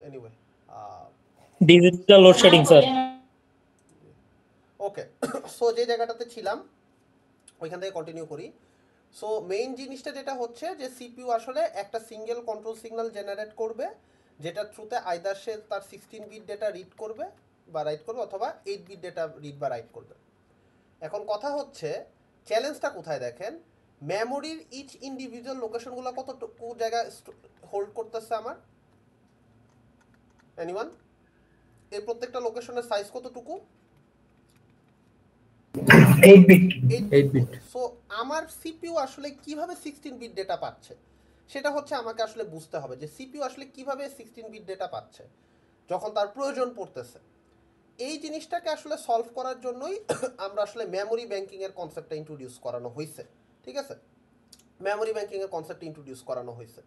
Anyway digital load shedding sir. Okay, so যে জায়গাটাতে ছিলাম ওইখান থেকে কন্টিনিউ করি। সো মেইন জিনিসটা যেটা হচ্ছে যে সিপিইউ আসলে একটা সিঙ্গেল কন্ট্রোল সিগন্যাল জেনারেট করবে, যেটা থ্রুতে আইদার সে তার 16 বিট ডেটা রিড করবে বা রাইট করবে, অথবা 8 বিট ডেটা রিড বা রাইট করবে। এখন কথা হচ্ছে চ্যালেঞ্জটা কোথায় দেখেন, মেমোরির ইচ ইন্ডিভিজুয়াল লোকেশনগুলো কতটুকু জায়গা হোল্ড করতেছে আমার, এনিওয়ান? এই প্রত্যেকটা লোকেশনের সাইজ কতটুকু? 8 বিট। 8 বিট। সো আমার সিপিইউ আসলে কিভাবে 16 বিট ডেটা পাচ্ছে সেটা হচ্ছে আমাকে আসলে বুঝতে হবে যে সিপিইউ আসলে কিভাবে 16 বিট ডেটা পাচ্ছে যখন তার প্রয়োজন পড়তেছে। এই জিনিসটাকে আসলে সলভ করার জন্যই আমরা আসলে মেমোরি ব্যাংকিংয়ের কনসেপ্টটা ইন্ট্রোডিউস করানো হয়েছে, ঠিক আছে? মেমোরি ব্যাংকিংয়ের কনসেপ্ট ইন্ট্রোডিউস করানো হয়েছে।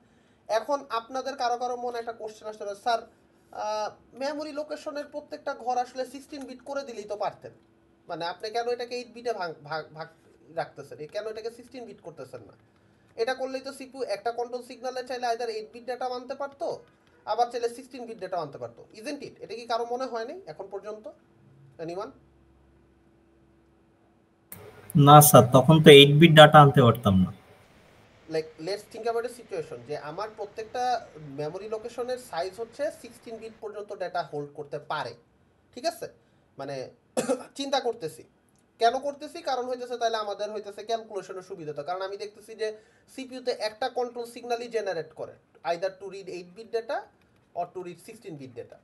এখন আপনাদের কারো কারো মনে একটা কোশ্চেন আসতে পারে, স্যার মেমোরি লোকেশনের প্রত্যেকটা ঘর আসলে 16 বিট করে দিলেই তো পারতেন, মানে আপনি কেন এটাকে 8 বিটে ভাগ রাখতেছেন, কেন এটাকে 16 বিট করতেছেন না? এটা করলেই তো সিপিইউ একটা কন্ট্রোল সিগন্যালে চাইলে আইদার 8 বিট ডেটা আনতে পারতো, আবার চাইলে 16 বিট ডেটা আনতে পারতো, ইজেন্ট ইট? এটা কি কারো মনে হয় নাই এখন পর্যন্ত? এনিওয়ান? না স্যার, তখন তো 8 বিট ডাটা আনতে পারতাম না। Like let's think about a situation যে আমার প্রত্যেকটা মেমোরি লোকেশনের সাইজ হচ্ছে 16 বিট পর্যন্ত ডেটা হোল্ড করতে পারে, ঠিক আছে? মানে চিন্তা করতেছি, কেন করতেছি? কারণ হইতেছে তাহলে আমাদের হইতেছে ক্যালকুলেশনের সুবিধা, তো কারণ আমি দেখতেছি যে সিপিইউতে একটা কন্ট্রোল সিগন্যালই জেনারেট করে, either to read 8 bit data or to read 16 bit data.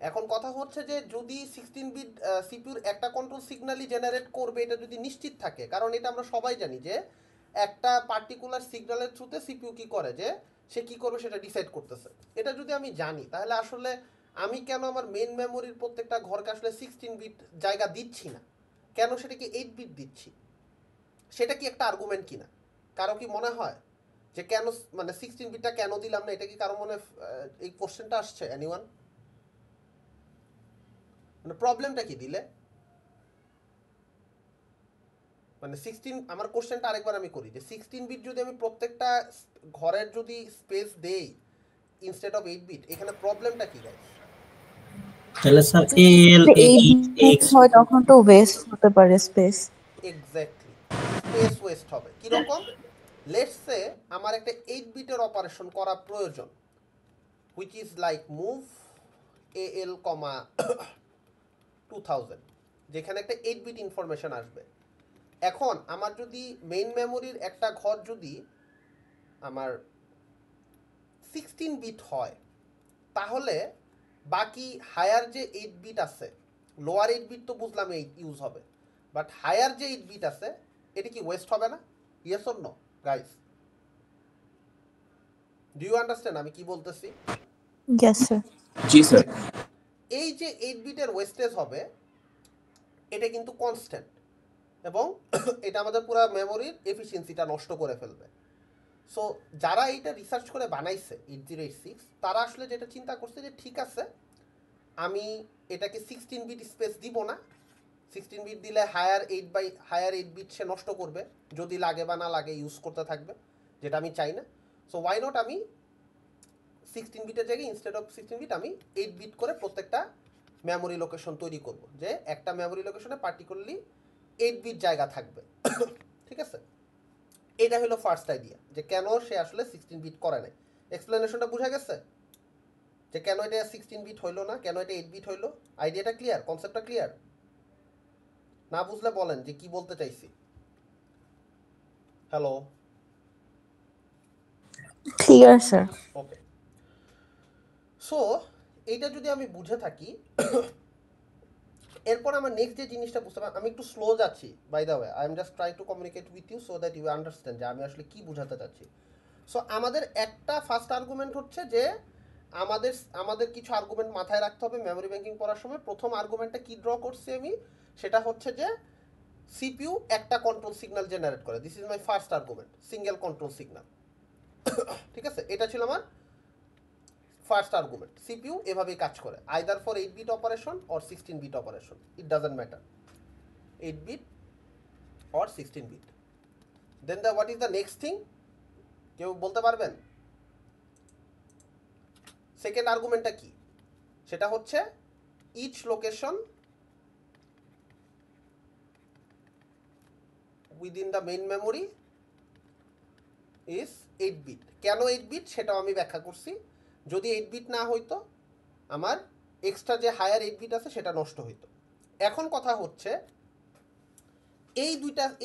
এখন কথা হচ্ছে যে যদি 16 বিট সিপিইউর একটা কন্ট্রোল সিগন্যালই জেনারেট করবে এটা যদি নিশ্চিত থাকে, কারণ এটা আমরা সবাই জানি যে একটা পার্টিকুলার সিগন্যালের থ্রুতে সিপিইউ কি করে, যে সে কি করবে সেটা ডিসাইড করতেছে। এটা যদি আমি জানি তাহলে আসলে আমি কেন আমার মেইন মেমোরির প্রত্যেকটা ঘরকে আসলে 16 বিট জায়গা দিচ্ছি না, কেন সেটাকে 8 বিট দিচ্ছি? সেটা কি একটা আর্গুমেন্ট কিনা? কারো কি মনে হয় যে কেন মানে 16 বিটটা কেন দিলাম না? এটা কি কারো মনে এই কোশ্চেনটা আসছে? এনিওয়ান? মানে প্রবলেমটা কি দিলে? মানে 16, আমার কোশ্চেনটা আরেকবার আমি করি যে 16 বিট যদি আমি প্রত্যেকটা ঘরের যদি স্পেস দেই ইনস্টেড অফ 8 বিট, এখানে প্রবলেমটা কি গাইস? তাহলে স্যার এল 8 হয় তখন তো ওয়েস্ট হতে পারে স্পেস। এক্স্যাক্টলি, স্পেস ওয়েস্ট হবে। কিরকম? লেটস সে আমার একটা 8 বিটের অপারেশন করা প্রয়োজন, which is like move AL, 2000, যেখানে একটা 8 বিট ইনফরমেশন আসবে। এখন আমার যদি মেইন মেমোরির একটা ঘর যদি আমার 16 বিট হয়, তাহলে বাকি হায়ার যে 8 বিট আছে, লোয়ার 8 বিট তো বুঝলাম 8 ইউজ হবে, বাট হায়ার যে 8 বিট আছে এটা কি ওয়েস্ট হবে না? Yes or no guys? Do you understand আমি কি বলতেছি? Yes sir. জি স্যার। এই যে 8 বিটের ওয়েস্টেজ হবে এটা কিন্তু কনস্ট্যান্ট, এবং এটা আমাদের পুরো মেমোরির এফিসিয়েন্সিটা নষ্ট করে ফেলবে। সো যারা এইটা রিসার্চ করে বানাইছে 8086, তারা আসলে যেটা চিন্তা করছে যে ঠিক আছে আমি এটাকে 16 বিট স্পেস দিব না, 16 বিট দিলে হায়ার 8 বিট সে নষ্ট করবে, যদি লাগে বা না লাগে ইউজ করতে থাকবে, যেটা আমি চাই না। সো ওয়াই নট আমি 16 বিটের জায়গায় ইনস্টেড অফ 16 বিট আমি 8 বিট করে প্রত্যেকটা মেমোরি লোকেশন তৈরি করব, যে একটা মেমোরি লোকেশনে পার্টিকুলারলি 8 বিট জায়গা থাকবে। ঠিক আছে, এটা হলো ফার্স্ট আইডিয়া যে কেন সে আসলে 16 বিট করে নাই। এক্সপ্লেনেশনটা বোঝা গেছে যে কেন এটা 16 বিট হইলো না, কেন এটা 8 বিট হইলো? আইডিয়াটা ক্লিয়ার? কনসেপ্টটা ক্লিয়ার? না বুঝলে বলেন যে কি বলতে চাইছি। Hello? Clear sir. Okay, so এইটা যদি আমি বুঝে থাকি, এরপর আমার নেক্সট যে জিনিসটা বুঝতে পারি, আমি একটু স্লো যাচ্ছি by the way, I am just try to communicate with you so that you understand যে আমি আসলে কি বোঝাতে চাচ্ছি। সো আমাদের একটা ফার্স্ট আর্গুমেন্ট হচ্ছে যে আমাদের কিছু আর্গুমেন্ট মাথায় রাখতে হবে মেমোরি ব্যাংকিং পড়ার সময়। প্রথম আর্গুমেন্টটা কি ড্র করছি আমি, সেটা হচ্ছে যে সিপিইউ একটা কন্ট্রোল সিগন্যাল জেনারেট করে। This is my first argument, single control signal. ঠিক আছে, এটা ছিল আমার ফার্স্ট আর্গুমেন্ট। সিপিইউ এভাবেই কাজ করে, either for 8 bit operation or 16 bit operation, it doesn't matter, 8 bit or 16 bit. Then the what is the next thing, কেউ বলতে পারবেন? সেকেন্ড আর্গুমেন্টটা কি, সেটা হচ্ছে each location within the main memory is 8 bit. কেন 8 বিট সেটাও আমি ব্যাখ্যা করছি। যদি 8 বিট না হইতো আমার এক্সট্রা যে হায়ার 8 বিট আছে সেটা নষ্ট হইতো। এখন কথা হচ্ছে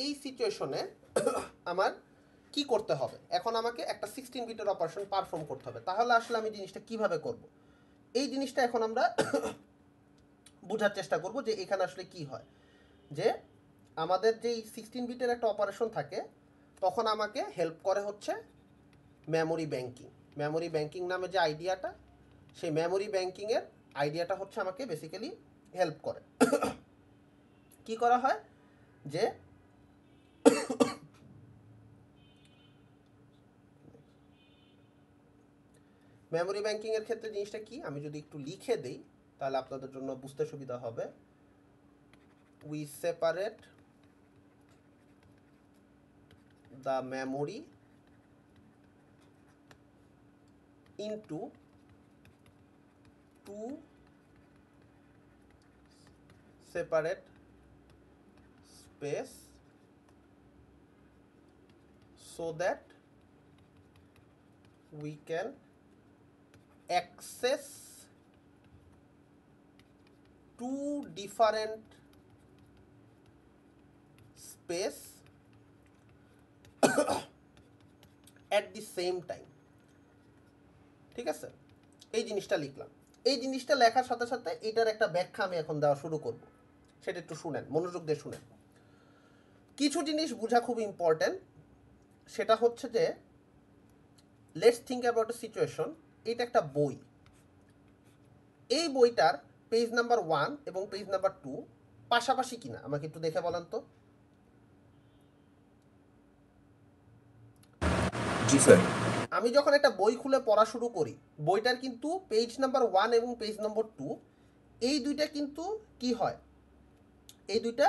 এই সিচুয়েশনে আমার কি করতে হবে, এখন আমাকে একটা 16 বিটের অপারেশন পারফর্ম করতে হবে। তাহলে আসলে আমি জিনিসটা কিভাবে করব, এই জিনিসটা এখন আমরা বোঝার চেষ্টা করব যে এখানে আসলে কি হয়। যে আমাদের যেই 16 বিটের একটা অপারেশন থাকে তখন আমাকে হেল্প করে হচ্ছে মেমোরি ব্যাংকিং। মেমোরি ব্যাংকিং নামে যে আইডিয়াটা, সেই মেমোরি ব্যাংকিংয়ের আইডিয়াটা হচ্ছে আমাকে বেসিক্যালি হেল্প করে। কি করা হয় যে মেমোরি ব্যাংকিংয়ের ক্ষেত্রে জিনিসটা কি আমি যদি একটু লিখে দেই তাহলে আপনাদের জন্য বুঝতে সুবিধা হবে। We separate the memory into two separate space so that we can access two different space at the same time। ঠিক আছে, এই জিনিসটা লিখলাম। এই জিনিসটা লেখার সাথে সাথে এটার একটা ব্যাখ্যা আমি এখন দেওয়া শুরু করব, সেটা একটু শুনেন, মনোযোগ দিয়ে শুনেন। কিছু জিনিস বোঝা খুব ইম্পর্টেন্ট, সেটা হচ্ছে যে let's think about a situation. এটা একটা বই, এই বইটার পেজ নাম্বার 1 এবং পেজ নাম্বার 2 পাশাপাশি কিনা আমাকে একটু দেখে বলেন তো। জি স্যার। আমি যখন একটা বই খুলে পড়া শুরু করি, বইটার কিন্তু পেজ নাম্বার 1 এবং পেজ নাম্বার 2 এই দুইটা কিন্তু কি হয়, এই দুইটা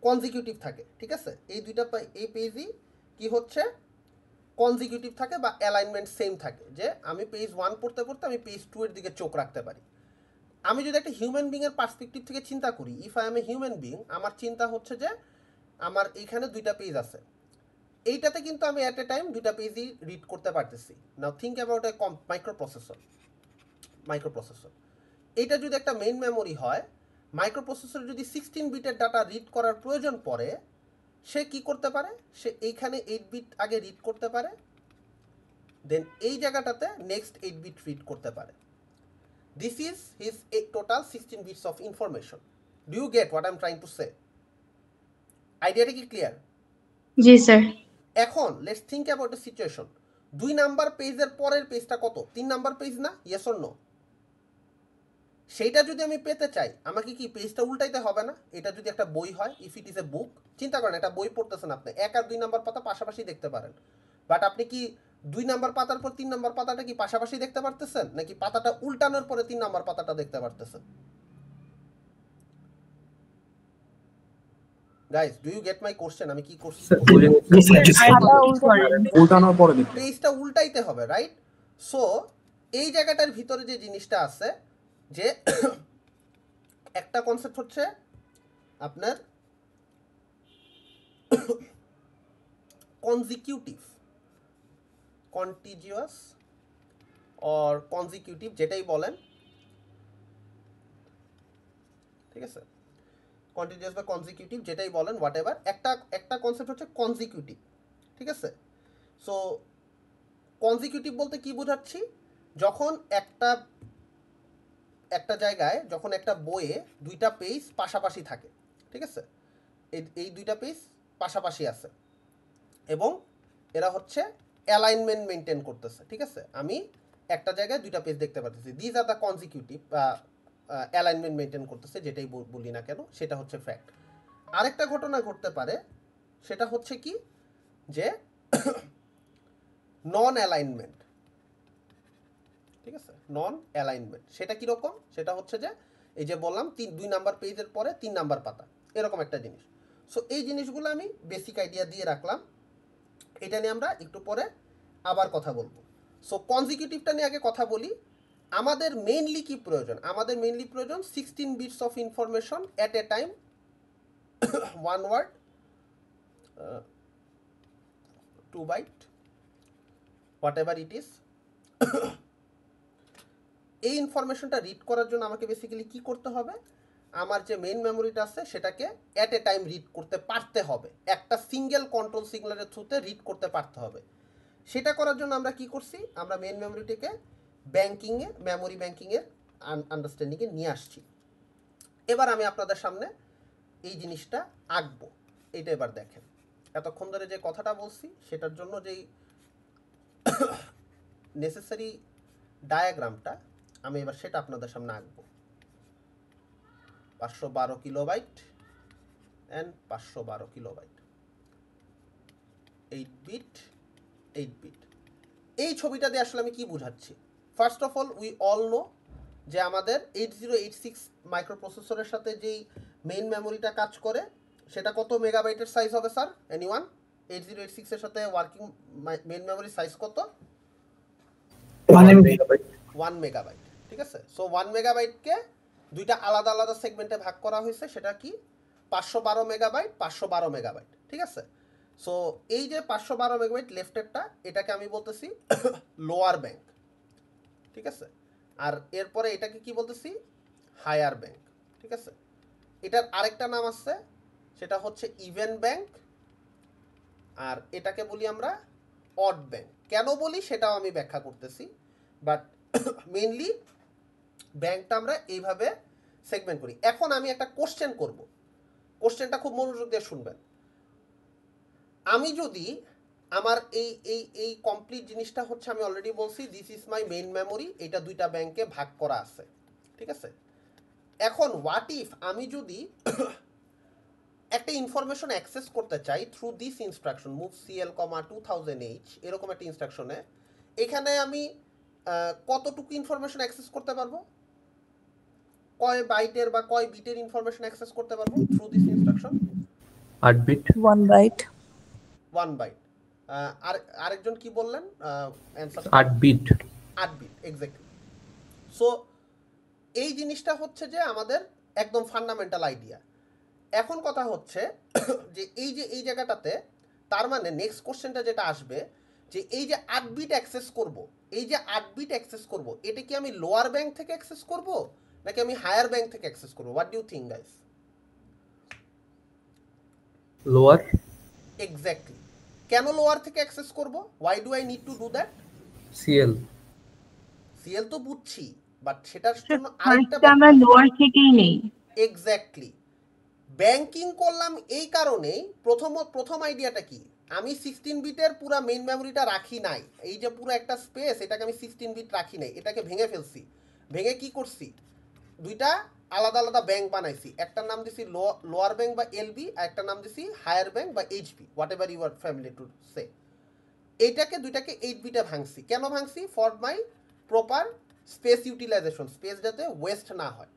কনজিকিউটিভ থাকে। ঠিক আছে, এই দুইটা এই পেজই কি হচ্ছে কনজিকিউটিভ থাকে বা অ্যালাইনমেন্ট সেম থাকে, যে আমি পেজ 1 পড়তে পড়তে আমি পেজ 2 এর দিকে চোখ রাখতে পারি। আমি যদি একটা হিউম্যান বিংয়ের পার্সপেক্টিভ থেকে চিন্তা করি, if I am a human being, আমার চিন্তা হচ্ছে যে আমার এইখানে দুইটা পেজ আছে, এইটাতে কিন্তু আমি অ্যাট এ টাইম দুইটা পেজই রিড করতে পারতেছি। নাও থিঙ্ক অ্যাবাউট এ মাইক্রোপ্রসেসর। এইটা যদি একটা মেইন মেমোরি হয়, মাইক্রোপ্রসেসর যদি 16 বিটের ডাটা রিড করার প্রয়োজন পড়ে, সে কি করতে পারে, সে এইখানে 8 বিট আগে রিড করতে পারে, দেন এই জায়গাটাতে নেক্সট 8 বিট রিড করতে পারে। This is his total 16 bits of information. Do you get what I am trying to say? আইডিয়াটা কি ক্লিয়ার? জি স্যার। এখন let's think about a situation, 2 number পেজের পরের পেজটা কত, 3 নাম্বার পেজ না? Yes or no? সেইটা যদি আমি পেতে চাই আমাকে কি পেজটা উল্টাইতে হবে না? এটা যদি একটা বই হয়, ইফ ইট ইজ এ বুক, চিন্তা করেন একটা বই পড়তেছেন আপনি, 1 আর 2 নাম্বার পাতা পাশাপাশি দেখতে পারেন, বাট আপনি কি 2 নাম্বার পাতার পর 3 নাম্বার পাতাটা কি পাশাপাশি দেখতে পারতেছেন, নাকি পাতাটা উল্টানোর পরে 3 নাম্বার পাতাটা দেখতে পারতেছেন? Guys, do you get my question? আমি কি করছি? উল্টানোর পরে দেখতে পেজটা উল্টাইতে হবে, রাইট? সো এই জায়গাটার ভিতরে যে জিনিসটা আছে, যে একটা কনসেপ্ট হচ্ছে আপনার কনজিকিউটিভ, কন্টিজিউয়াস অর কনজিকিউটিভ যেটাই বলেন, ঠিক আছে, কন্টিজিউয়াস বা কনজিকিউটিভ যেটাই বলেন, হোয়াট এভার, একটা কনসেপ্ট হচ্ছে কনজিকিউটিভ। ঠিক আছে, সো কনজিকিউটিভ বলতে কি বোঝাচ্ছি, যখন একটা জায়গায়, যখন একটা বইয়ে দুইটা পেজ পাশাপাশি থাকে, ঠিক আছে, এই দুইটা পেজ পাশাপাশি আছে এবং এরা হচ্ছে অ্যালাইনমেন্ট মেনটেন করতেছে। ঠিক আছে, আমি একটা জায়গায় দুইটা পেজ দেখতে পাচ্ছি, দিস আর দ্য কনজিকিউটিভ বা অ্যালাইনমেন্ট মেনটেন করতেছে, যেটাই বলি না কেন, সেটা হচ্ছে ফ্যাক্ট। আরেকটা ঘটনা ঘটতে পারে, সেটা হচ্ছে কি, যে নন অ্যালাইনমেন্ট। ঠিক আছে, নন অ্যালাইনমেন্ট সেটা কীরকম, সেটা হচ্ছে যে এই যে বললাম 2 নাম্বার পেজের পরে 3 নাম্বার পাতা, এরকম একটা জিনিস। সো এই জিনিসগুলো আমি বেসিক আইডিয়া দিয়ে রাখলাম, এটা নিয়ে আমরা একটু পরে আবার কথা বলবো। সো কনজিকিউটিভটা নিয়ে আগে কথা বলি। আমাদের মেইনলি কি প্রয়োজন? আমাদের মেইনলি প্রয়োজন 16 bits of information at a time, one word, 2 byte, what ever it is. এই ইনফরমেশনটা রিড করার জন্য আমাকে বেসিক্যালি কি করতে হবে? আমার যে মেইন মেমোরিটা আছে সেটাকে অ্যাট এ টাইম রিড করতে পারতে হবে, একটা সিঙ্গেল কন্ট্রোল সিগন্যালের থ্রুতে রিড করতে পারতে হবে। সেটা করার জন্য আমরা কি করছি? আমরা মেইন মেমোরিটিকে ব্যাংকিংয়ে, মেমোরি ব্যাংকিংয়ের আন্ডারস্ট্যান্ডিংয়ে নিয়ে আসছি। এবার আমি আপনাদের সামনে এই জিনিসটা আঁকবো, এইটা এবার দেখেন। এতক্ষণ ধরে যে কথাটা বলছি সেটার জন্য যেই নেসেসারি ডায়াগ্রামটা আমি এবার সেটা আপনাদের সামনে আঁকবো। 512 kilobyte and 512 kilobyte, 8 bit, 8 bit. এই ছবিটা দিয়ে আসলে আমি কি বুঝাচ্ছি? First of all we all know যে আমাদের 8086 মাইক্রোপ্রসেসরের সাথে যেই মেইন মেমোরিটা কাজ করে সেটা কত মেগাবাইটের সাইজ হবে স্যার? এনিওয়ান? 8086 এর সাথে ওয়ার্কিং মেইন মেমোরি সাইজ কত? 1 মেগাবাইট। ঠিক আছে, সো 1 মেগাবাইটকে দুইটা আলাদা আলাদা সেগমেন্টে ভাগ করা হয়েছে। সেটা কি? 512 মেগাবাইট, 512 মেগাবাইট। ঠিক আছে, সো এই যে 512 মেগাবাইট লেফটেরটা, এটাকে আমি বলতেছি লোয়ার ব্যাংক। ঠিক আছে, আর এরপরে এটাকে কি বলতেছি? Higher bank. ঠিক আছে, এটার আরেকটা নাম আছে, সেটা হচ্ছে ইভেন ব্যাংক, আর এটাকে বলি আমরা অড ব্যাংক। কেন বলি সেটাও আমি ব্যাখ্যা করতেছি, বাট মেইনলি ব্যাংকটা আমরা এইভাবে সেগমেন্ট করি। এখন আমি একটা কোশ্চেন করব, কোশ্চেনটা খুব মনোযোগ দিয়ে শুনবেন। আমি যদি আমার এই এই এই কমপ্লিট জিনিসটা হচ্ছে, আমি অলরেডি বলছি this is my main memory, এটা দুইটা ব্যাংকে ভাগ করা আছে। ঠিক আছে, এখন হোয়াট ইফ আমি যদি একটা ইনফরমেশন অ্যাক্সেস করতে চাই through this instruction move CL, 2000H, এরকম একটা ইনস্ট্রাকশনে, এখানে আমি কতটুকু ইনফরমেশন অ্যাক্সেস করতে পারবো? কয় বাইটের বা কয় বিটের ইনফরমেশন অ্যাক্সেস করতে পারবো through this instruction? 8 bit, 1 byte. 1 byte. আর আরেকজন কি বললেন answer? 8 bit. 8 bit, exactly. So এই জিনিসটা হচ্ছে যে আমাদের একদম ফান্ডামেন্টাল আইডিয়া। এখন কথা হচ্ছে যে এই জায়গাটাতে, তার মানে নেক্সট কোশ্চেনটা যেটা আসবে, যে এই যে 8 বিট অ্যাক্সেস করব, এই যে 8 বিট অ্যাক্সেস করব, এটা কি আমি লোয়ার ব্যাংক থেকে অ্যাক্সেস করব নাকি আমি হায়ার ব্যাংক থেকে অ্যাক্সেস করব? What do you think guys? Lower. Exactly. কেন লোয়ার থেকে অ্যাক্সেস করব? Why do I need to do that? CL. CL তো বুঝছি, বাট সেটার জন্য ফার্স্ট আমরা লোয়ার থেকেই নেই। এক্স্যাক্টলি। ব্যাংকিং করলাম এই কারণেই। প্রথম আইডিয়াটা কি? আমি 16 বিটের পুরো মেইন মেমোরিটা রাখি নাই, এই যে পুরো একটা স্পেস, এটাকে আমি 16 বিট রাখি নাই, এটাকে ভেঙে ফেলছি। ভেঙে কি করছি? দুইটা আলাদা আলাদা ব্যাংক বানাইছি। একটার নাম দিছি লোয়ার ব্যাংক বা এলবি, আর একটা নাম দিছি হায়ার ব্যাংক বা HB, what ever you are familiar to say. এইটাকে দুইটাকে 8 বিটে ভাঙছি। কেন ভাঙছি? For my proper space utilisation, space যাতে ওয়েস্ট না হয়।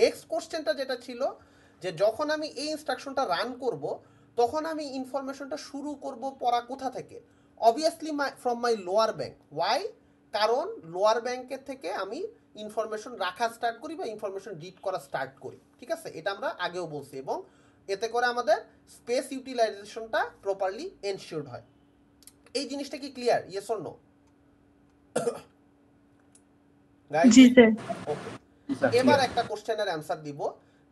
নেক্সট কোশ্চেনটা যেটা ছিল, যে যখন আমি এই ইনস্ট্রাকশনটা রান করব, তখন আমি ইনফরমেশনটা শুরু করব পড়া কোথা থেকে? Obviously from my lower bank. Why? কারণ লোয়ার ব্যাংকের থেকে আমি ইনফরমেশন রাখা স্টার্ট করি বা ইনফরমেশন রিড করা স্টার্ট করি। ঠিক আছে, এটা আমরা আগেও বলছি, এবং এতে করে আমাদের স্পেস ইউটিলাইজেশনটা প্রপারলি এনশিওর্ড হয়। এই জিনিসটা কি ক্লিয়ার? Yes or no? জি স্যার। ওকে, এবার একটা কোশ্চেনের অ্যান্সার দিব,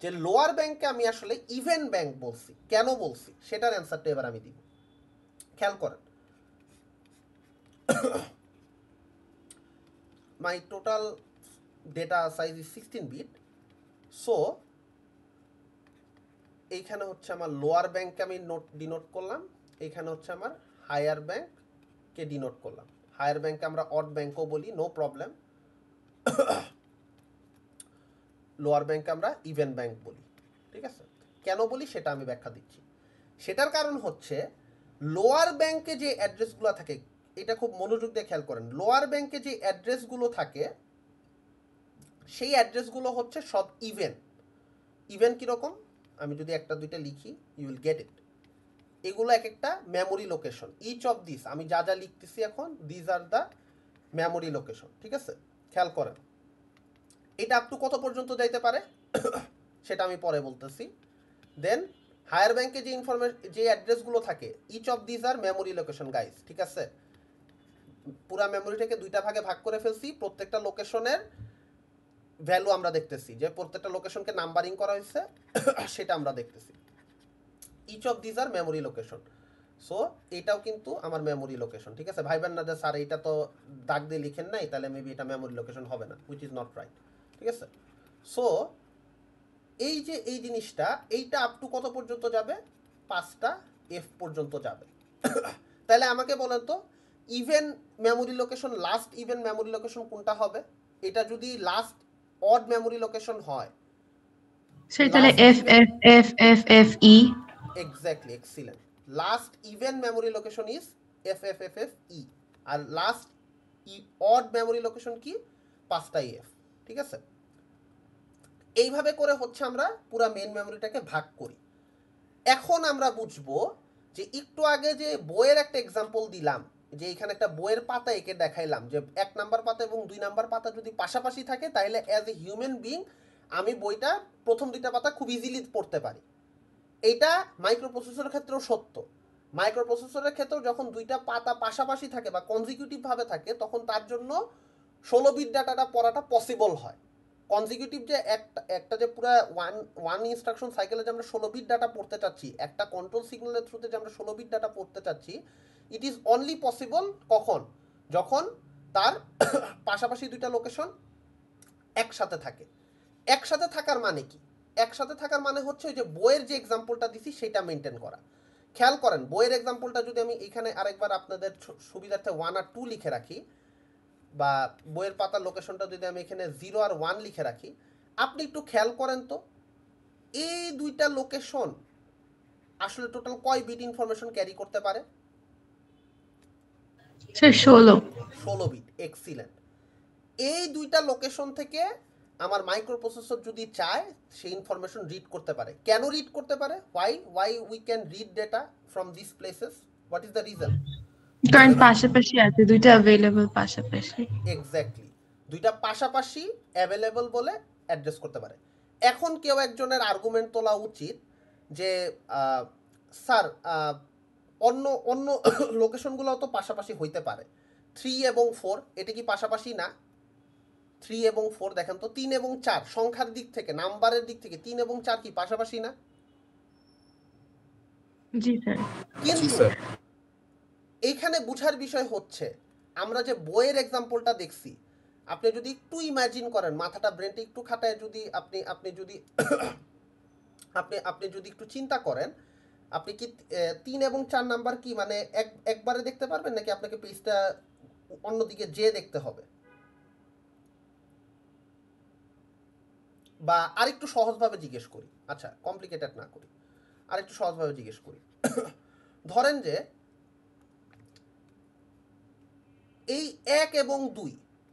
যে লোয়ার ব্যাংককে আমি আসলে ইভেন ব্যাংক বলছি, কেন বলছি সেটার অ্যান্সারটা এবার আমি দিব। খেয়াল করেন, my total data size is 16 bit. So এইখানে হচ্ছে আমার লোয়ার ব্যাংককে আমি ডিনোট করলাম, এইখানে হচ্ছে আমার হায়ার ব্যাংককে ডিনোট করলাম। হায়ার ব্যাংককে আমরা অড ব্যাংকও বলি, নো প্রবলেম। লোয়ার ব্যাংককে আমরা ইভেন ব্যাংক বলি। ঠিক আছে, কেন বলি সেটা আমি ব্যাখ্যা দিচ্ছি। সেটার কারণ হচ্ছে লোয়ার ব্যাংকে যে অ্যাড্রেসগুলো থাকে, এটা খুব মনোযোগ দিয়ে খেয়াল করেন, লোয়ার ব্যাংকে যে অ্যাড্রেসগুলো থাকে সেই অ্যাড্রেসগুলো হচ্ছে সব ইভেন। ইভেন কীরকম? আমি যদি একটা দুইটা লিখি, ইউ উইল গেট ইট। এগুলো এক একটা memory location. Each of this, আমি যা যা লিখতেছি এখন, this are the memory location. ঠিক আছে, খেয়াল করেন। এটা আপ টু কত পর্যন্ত যাইতে পারে সেটা আমি পরে বলতেছি। দেন হায়ার ব্যাংকে যে যে অ্যাড্রেসগুলো থাকে, each of this are memory location guys, ঠিক আছে? পুরা মেমোরিটাকে দুইটা ভাগে ভাগ করে ফেলছি, প্রত্যেকটা লোকেশনের ভ্যালু আমরা দেখতেছি, যে প্রত্যেকটা লোকেশনকে নাম্বারিং করা হয়েছে সেটা আমরা দেখতেছি। Each of this are memory location. So এটাও কিন্তু আমার মেমোরি লোকেশন, ঠিক আছে? ভাইবেন না যে স্যার এটা তো দাগ দিয়ে লিখেন নাই, তাহলে মেবি এটা মেমোরি লোকেশন হবে না, হুইচ ইজ নট রাইট, ঠিক আছে? সো এই যে এই জিনিসটা, এইটা আপ টু কত পর্যন্ত যাবে? 5টা এফ পর্যন্ত যাবে। তাহলে আমাকে বলেন তো even memory location, last even memory location কোনটা হবে? এটা যদি লাস্ট অড মেমোরি লোকেশন হয়, স্যার তাহলে F F F F F E. Exactly, excellent. Last even memory location is F F F F E, আর লাস্ট অড মেমোরি লোকেশন কি? 5টা F, ঠিক আছে? এইভাবে করে হচ্ছে আমরা পুরো মেইন মেমোরিটাকে ভাগ করি। এখন আমরা বুঝবো যে একটু আগে যে বইয়ের একটা এক্সাম্পল দিলাম, যে এখানে একটা বইয়ের পাতা এঁকে দেখাইলাম যে 1 নাম্বার পাতা এবং 2 নাম্বার পাতা যদি পাশাপাশি থাকে, তাহলে অ্যাজ এ হিউম্যান বিং আমি বইটা প্রথম 2টা পাতা খুব ইজিলি পড়তে পারি। এইটা মাইক্রোপ্রসেসরের ক্ষেত্রেও সত্য। মাইক্রোপ্রসেসরের ক্ষেত্রেও যখন 2টা পাতা পাশাপাশি থাকে বা কনজিকিউটিভ ভাবে থাকে, তখন তার জন্য 16 বিট ডাটাটা পড়াটা পসিবল হয়। কনজিকিউটিভ যে একটা যে পুরো ওয়ান ইনস্ট্রাকশন সাইকেলে যে আমরা 16 বিট ডাটা পড়তে চাচ্ছি, একটা কন্ট্রোল সিগন্যালের থ্রুতে যে আমরা 16 বিট ডাটা পড়তে চাচ্ছি, ইট ইজ অনলি পসিবল কখন? যখন তার পাশাপাশি 2টা লোকেশন একসাথে থাকে। একসাথে থাকার মানে কি? একসাথে থাকার মানে হচ্ছে ওই যে বইয়ের যে এক্সাম্পলটা দিছি সেটা মেনটেন করা। খেয়াল করেন, বইয়ের এক্সাম্পলটা যদি আমি এখানে আরেকবার আপনাদের সুবিধার্থে 1 আর 2 লিখে রাখি, বা বইয়ের পাতার লোকেশনটা যদি আমি এখানে 0 আর 1 লিখে রাখি, আপনি একটু খেয়াল করেন তো এই 2টা লোকেশন আসলে টোটাল কয় বিট ইনফরমেশন ক্যারি করতে পারে? Sir 16 bit. এক্সিলেন্ট। এই 2টা লোকেশন থেকে আমার মাইক্রোপ্রসেসর যদি চায় সেই ইনফরমেশন রিড করতে পারে। কেন রিড করতে পারে? Why we can read data from this places? What is the reason? কারণ পাশাপাশি আছে, দুইটা अवेलेबल পাশাপাশি। এক্স্যাক্টলি, 2টা পাশাপাশি অ্যাভেলেবল বলে অ্যাড্রেস করতে পারে। এখন কেউ একজনের আর্গুমেন্ট তোলা উচিত যে স্যার অন্য অন্য লোকেশনগুলো তো পাশাপাশি হইতে পারে, 3 এবং 4 এটা কি পাশাপাশি না? 3 এবং 4 দেখেন তো, 3 এবং 4 সংখ্যার দিক থেকে, নাম্বারের দিক থেকে 3 এবং 4 কি পাশাপাশি না? জি স্যার। কিন্তু এইখানে বুঝার বিষয় হচ্ছে, আমরা যে বইয়ের এক্সাম্পলটা দেখছি, আপনি যদি একটু ইমাজিন করেন, মাথাটা ব্রেনটা একটু খাটায় যদি আপনি যদি আপনি যদি একটু চিন্তা করেন, আপনি কি 3 এবং 4 নাম্বার কি মানে একবারে দেখতে পারবেন, নাকি আপনাকে পেজটা অন্যদিকে যেয়ে দেখতে হবে? বা আরেকটু সহজভাবে জিজ্ঞেস করি, আচ্ছা কমপ্লিকেটেড না করি, আরেকটু সহজভাবে জিজ্ঞেস করি। ধরেন যে এই 1 এবং 2,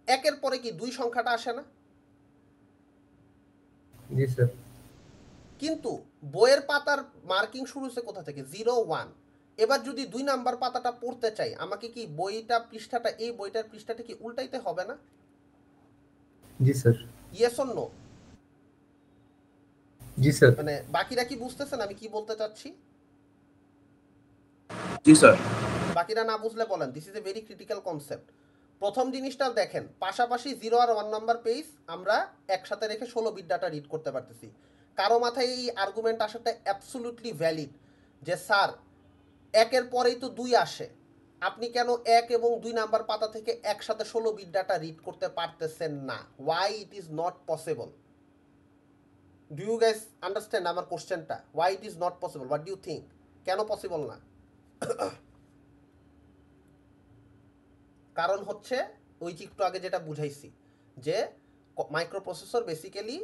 1-এর পরে কি 2 সংখ্যাটা আসে না? জি স্যার। কিন্তু বইয়ের পাতার মার্কিং শুরু হচ্ছে কোথা থেকে? 0 1। এবার যদি 2 নাম্বার পাতাটা পড়তে চাই, আমাকে কি বইটা পৃষ্ঠাটা, এই বইটার পৃষ্ঠাটা কি উল্টাইতে হবে না? জি স্যার। Yes or no? জি স্যার। মানে বাকিরা কি বুঝতেছেন আমি কি বলতে চাচ্ছি? জি স্যার। বাকিরা না বুঝলে বলেন, this is a very critical concept. প্রথম জিনিসটা দেখেন, পাশাপাশি 0 আর 1 নাম্বার পেজ আমরা একসাথে রেখে 16 বিট ডাটা রিড করতে পারতেছি। কারো মাথায় এই আর্গুমেন্ট আসাটা অ্যাবসলিউটলি ভ্যালিড যে স্যার 1-এর পরেই তো 2 আসে, আপনি কেন 1 এবং 2 নাম্বার পাতা থেকে একসাথে 16 বিট ডাটা রিড করতে পারতেছেন না? Why it is not possible? Do you guys understand আমার কোশ্চেনটা? Why it is not possible? What do you think? কেন পসিবল না? কারণ হচ্ছে ওই যে একটু আগে যেটা বুঝাইছি, যে মাইক্রোপ্রসেসর বেসিক্যালি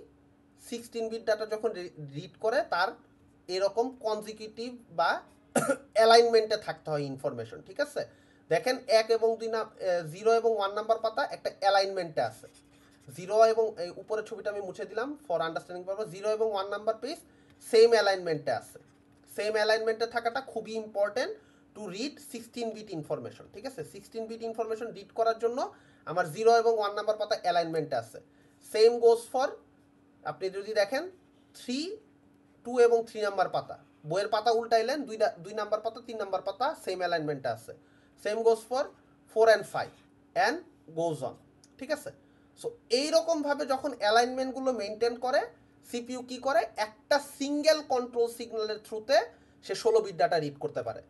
16 বিট ডাটা যখন রিড করে, তার এরকম কনজিকিউটিভ বা অ্যালাইনমেন্টে থাকতে হয় ইনফরমেশন, ঠিক আছে? দেখেন 1 এবং 2 0 এবং 1 নাম্বার পাতা একটা অ্যালাইনমেন্টে আছে। 0 এবং উপরের ছবিটা আমি মুছে দিলাম ফর আন্ডারস্ট্যান্ডিং পারপাস। 0 এবং 1 নাম্বার পেজ সেম অ্যালাইনমেন্টে আছে। সেম অ্যালাইনমেন্টে থাকাটা খুবই important to read 16 bit information, ঠিক আছে? 16 বিট ইনফরমেশন রিড করার জন্য আমার 0 এবং 1 নাম্বার পাতা অ্যালাইনমেন্টে আছে। সেম গোজ ফর, আপনি যদি দেখেন 3, 2 এবং 3 নাম্বার পাতা, বইয়ের পাতা উল্টাইলেন, 2 নাম্বার পাতা 3 নাম্বার পাতা সেম অ্যালাইনমেন্টে আছে। Same goes for 4 and 5 and goes on, ঠিক আছে। সো এইরকমভাবে যখন অ্যালাইনমেন্টগুলো মেনটেন করে, সিপিইউ কি করে, একটা সিঙ্গেল কন্ট্রোল সিগন্যালের থ্রুতে সে 16 বিট ডাটা রিড করতে পারে।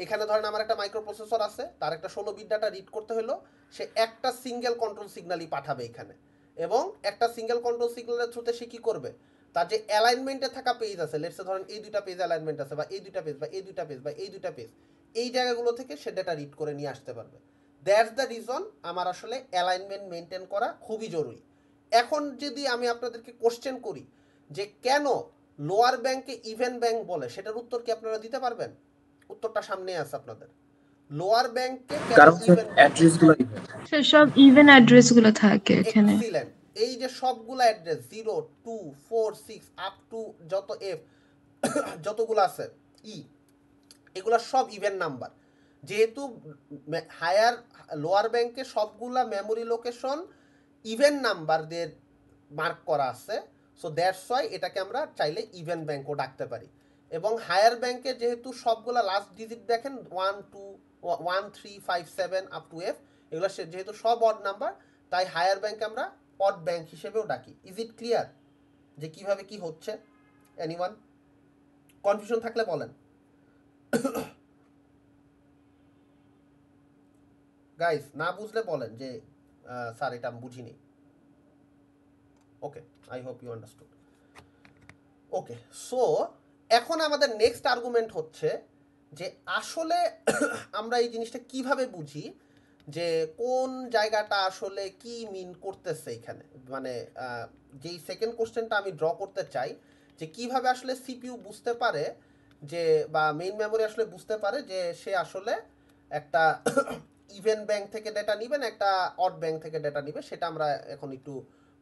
এখানে ধরেন আমার একটা মাইক্রোপ্রসেসর আছে, তার একটা 16 বিট ডাটা রিড করতে হলো, সে একটা সিঙ্গেল কন্ট্রোল সিগন্যালই পাঠাবে এখানে, এবং একটা সিঙ্গেল কন্ট্রোল সিগন্যালের থ্রুতে সে কী করবে, তার যে অ্যালাইনমেন্টে থাকা পেজ আছে, লেটসে ধরেন এই 2টা পেজ অ্যালাইনমেন্ট আছে, বা এই 2টা পেজ, বা এই 2টা পেজ, বা এই 2টা পেজ, এই জায়গাগুলো থেকে সে ডেটা রিড করে নিয়ে আসতে পারবে। দ্যাটস দ্য রিজন আমার আসলে অ্যালাইনমেন্ট মেনটেন করা খুবই জরুরি। এখন যদি আমি আপনাদেরকে কোশ্চেন করি যে কেন লোয়ার ব্যাংকে ইভেন ব্যাংক বলে, সেটার উত্তর কি আপনারা দিতে পারবেন? উত্তরটা সামনে আছে আপনাদের। লোয়ার ব্যাংকে কারণ অ্যাড্রেস গুলো সব ইভেন অ্যাড্রেস গুলো থাকে এখানে। এক্সিলেন্ট। এই যে সবগুলা অ্যাড্রেস 0, 2, 4, 6 আপ টু যত এফ যতগুলো আছে ই, এগুলা সব ইভেন নাম্বার। যেহেতু হায়ার লোয়ার ব্যাংকে সবগুলা মেমোরি লোকেশন ইভেন নাম্বার দিয়ে মার্ক করা আছে, সো দ্যাটস ওয়াই এটাকে আমরা চাইলে ইভেন ব্যাংকও ডাকতে পারি। এবং হায়ার ব্যাংকে যেহেতু সবগুলা লাস্ট ডিজিট দেখেন 1, 2, 1, 3, 5, 7 আপ টু এফ, এগুলো যেহেতু সব অড নাম্বার, তাই হায়ার ব্যাংকে আমরা অড ব্যাংক হিসেবেও ডাকি। ইজ ইট ক্লিয়ার যে কিভাবে কি হচ্ছে? এনিওয়ান কনফিউশন থাকলে বলেন। গাইস না বুঝলে বলেন যে স্যার এটা আমি বুঝিনি। Okay, I hope you understood. Okay, so এখন আমাদের নেক্সট আর্গুমেন্ট হচ্ছে যে আসলে আমরা এই জিনিসটা কিভাবে বুঝি যে কোন জায়গাটা আসলে কি মিন করতেছে এখানে, মানে যেই সেকেন্ড কোশ্চেনটা আমি ড্র করতে চাই যে কিভাবে আসলে সিপিইউ বুঝতে পারে যে, বা মেইন মেমোরি আসলে বুঝতে পারে যে সে আসলে একটা ইভেন ব্যাংক থেকে ডেটা নিবে না একটা অড ব্যাংক থেকে ডেটা নিবে, সেটা আমরা এখন একটু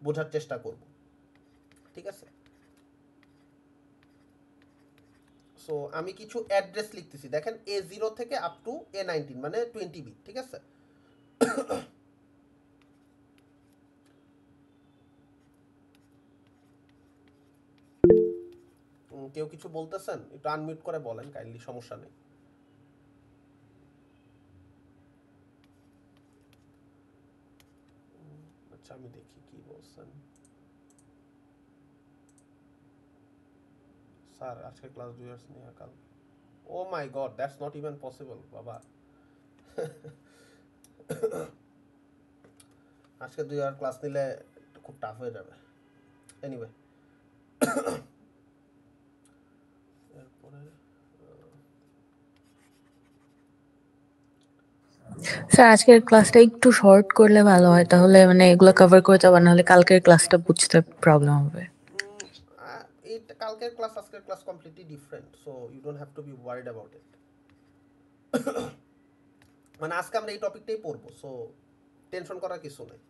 বোঝার চেষ্টা করব, ঠিক আছে। সো আমি কিছু অ্যাড্রেস লিখতেছি, দেখেন A0 থেকে আপ টু A19 মানে 20 বিট, ঠিক আছে। কেউ কিছু বলতেছেন? একটু আনমিউট করে বলেন কাইন্ডলি, সমস্যা নেই। আচ্ছা আমি দেখি কি বলছেন। স্যার আজকে ক্লাস 2 ইয়ার্স নিয়ে কাল, oh my God that's not even possible বাবা। আজকে 2 ইয়ার ক্লাস নিলে খুব টাফ হয়ে যাবে। এনিওয়ে, এরপরে স্যার আজকের ক্লাসটা একটু শর্ট করলে ভালো হয়, তাহলে মানে এগুলো কভার করে যাওয়া, নাহলে কালকের ক্লাসটা বুঝতে প্রবলেম হবে। এই কালকের ক্লাস আজকের class completely different, so you don't have to be worried about it. মানে আজকে আমরা এই টপিকটাই পড়বো, সো টেনশন করার কিছু নেই।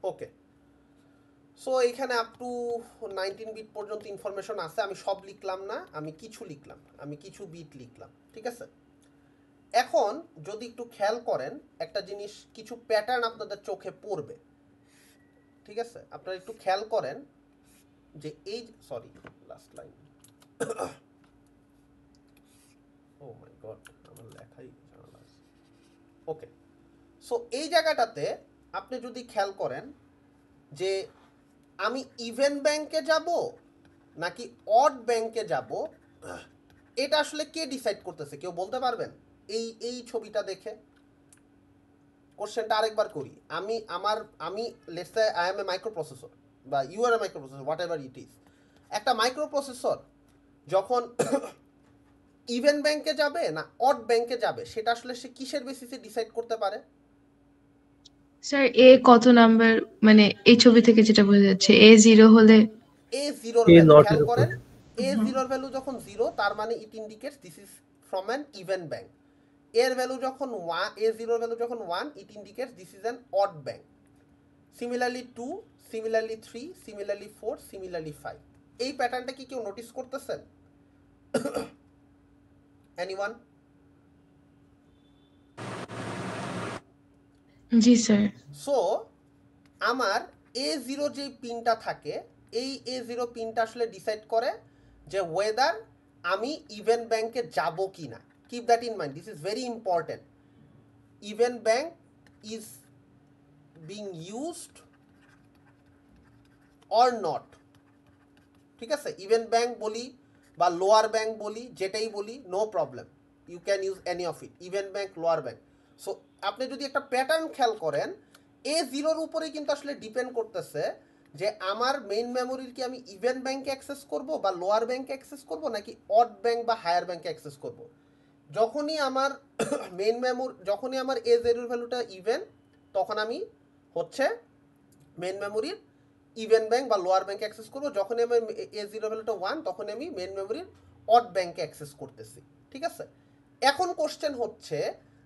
ওকে, সো এইখানে আপ টু 19 বিট পর্যন্ত ইনফরমেশন আছে। আমি সব লিখলাম না, আমি কিছু লিখলাম, আমি কিছু বিট লিখলাম, ঠিক আছে। এখন যদি একটু খেয়াল করেন একটা জিনিস, কিছু প্যাটার্ন আপনাদের চোখে পড়বে, ঠিক আছে। আপনারা একটু খেয়াল করেন যে এই, sorry last line, O my god আমার লেখাই ঝামেলা আছে। ওকে, সো এই জায়গাটাতে আপনি যদি খেয়াল করেন যে আমি ইভেন ব্যাংকে যাব নাকি অড ব্যাংকে যাব, এটা আসলে কে ডিসাইড করতেছে কেউ বলতে পারবেন? এই ছবিটা দেখে কোশ্চেনটা আরেকবার করি। আমি let's say I am a microprocessor বা you are a microprocessor, whatever ever ইট ইজ। একটা মাইক্রোপ্রসেসর যখন ইভেন ব্যাংকে যাবে না অড ব্যাংকে যাবে, সেটা আসলে সে কিসের বেসিসে ডিসাইড করতে পারে? স্যার এ কত নাম্বার, মানে এই ছবি থেকে যেটা বোঝা যাচ্ছে A0 হলে A0 এ ভ্যালু নট খেয়াল এর উপর করেন, A0 ভ্যালু যখন 0 তার মানে ইট indicates this is from an even bank. এর ভ্যালু যখন 1, A0 ভ্যালু যখন 1, ইট indicates this is an odd bank. Similarly 2, similarly 3, similarly 4, similarly 5। এই প্যাটার্নটা কি কেউ নোটিস করতেছেন? এনিওয়ান? জি স্যার। সো আমার A0 যে পিনটা থাকে এই A0 পিনটা আসলে ডিসাইড করে যে ওয়েদার আমি ইভেন ব্যাংকে যাব কি না। Keep that in mind, this is very important. Even bank is being used or not, ঠিক আছে? ইভেন ব্যাংক বলি বা লোয়ার ব্যাংক বলি, যেটাই বলি, no problem, you can use any of it, even bank, lower bank. So আপনি যদি একটা প্যাটার্ন খেয়াল করেন, A0-র উপরেই কিন্তু আসলে ডিপেন্ড করতেছে যে আমার মেইন মেমোরির কি আমি ইভেন ব্যাংকে অ্যাক্সেস করব বা লোয়ার ব্যাংকে অ্যাক্সেস করব নাকি অড ব্যাংক বা হায়ার ব্যাংকে অ্যাক্সেস করব। যখনই আমার মেইন মেমোরি, যখনই আমার A0-এর ভ্যালুটা ইভেন, তখন আমি হচ্ছে মেইন মেমোরির ইভেন ব্যাংক বা লোয়ার ব্যাংকে অ্যাক্সেস করব। যখন আমি A0 ভ্যালুটা 1, তখন আমি মেইন মেমোরির অড ব্যাংকে অ্যাক্সেস করতেছি, ঠিক আছে? এখন কোশ্চেন হচ্ছে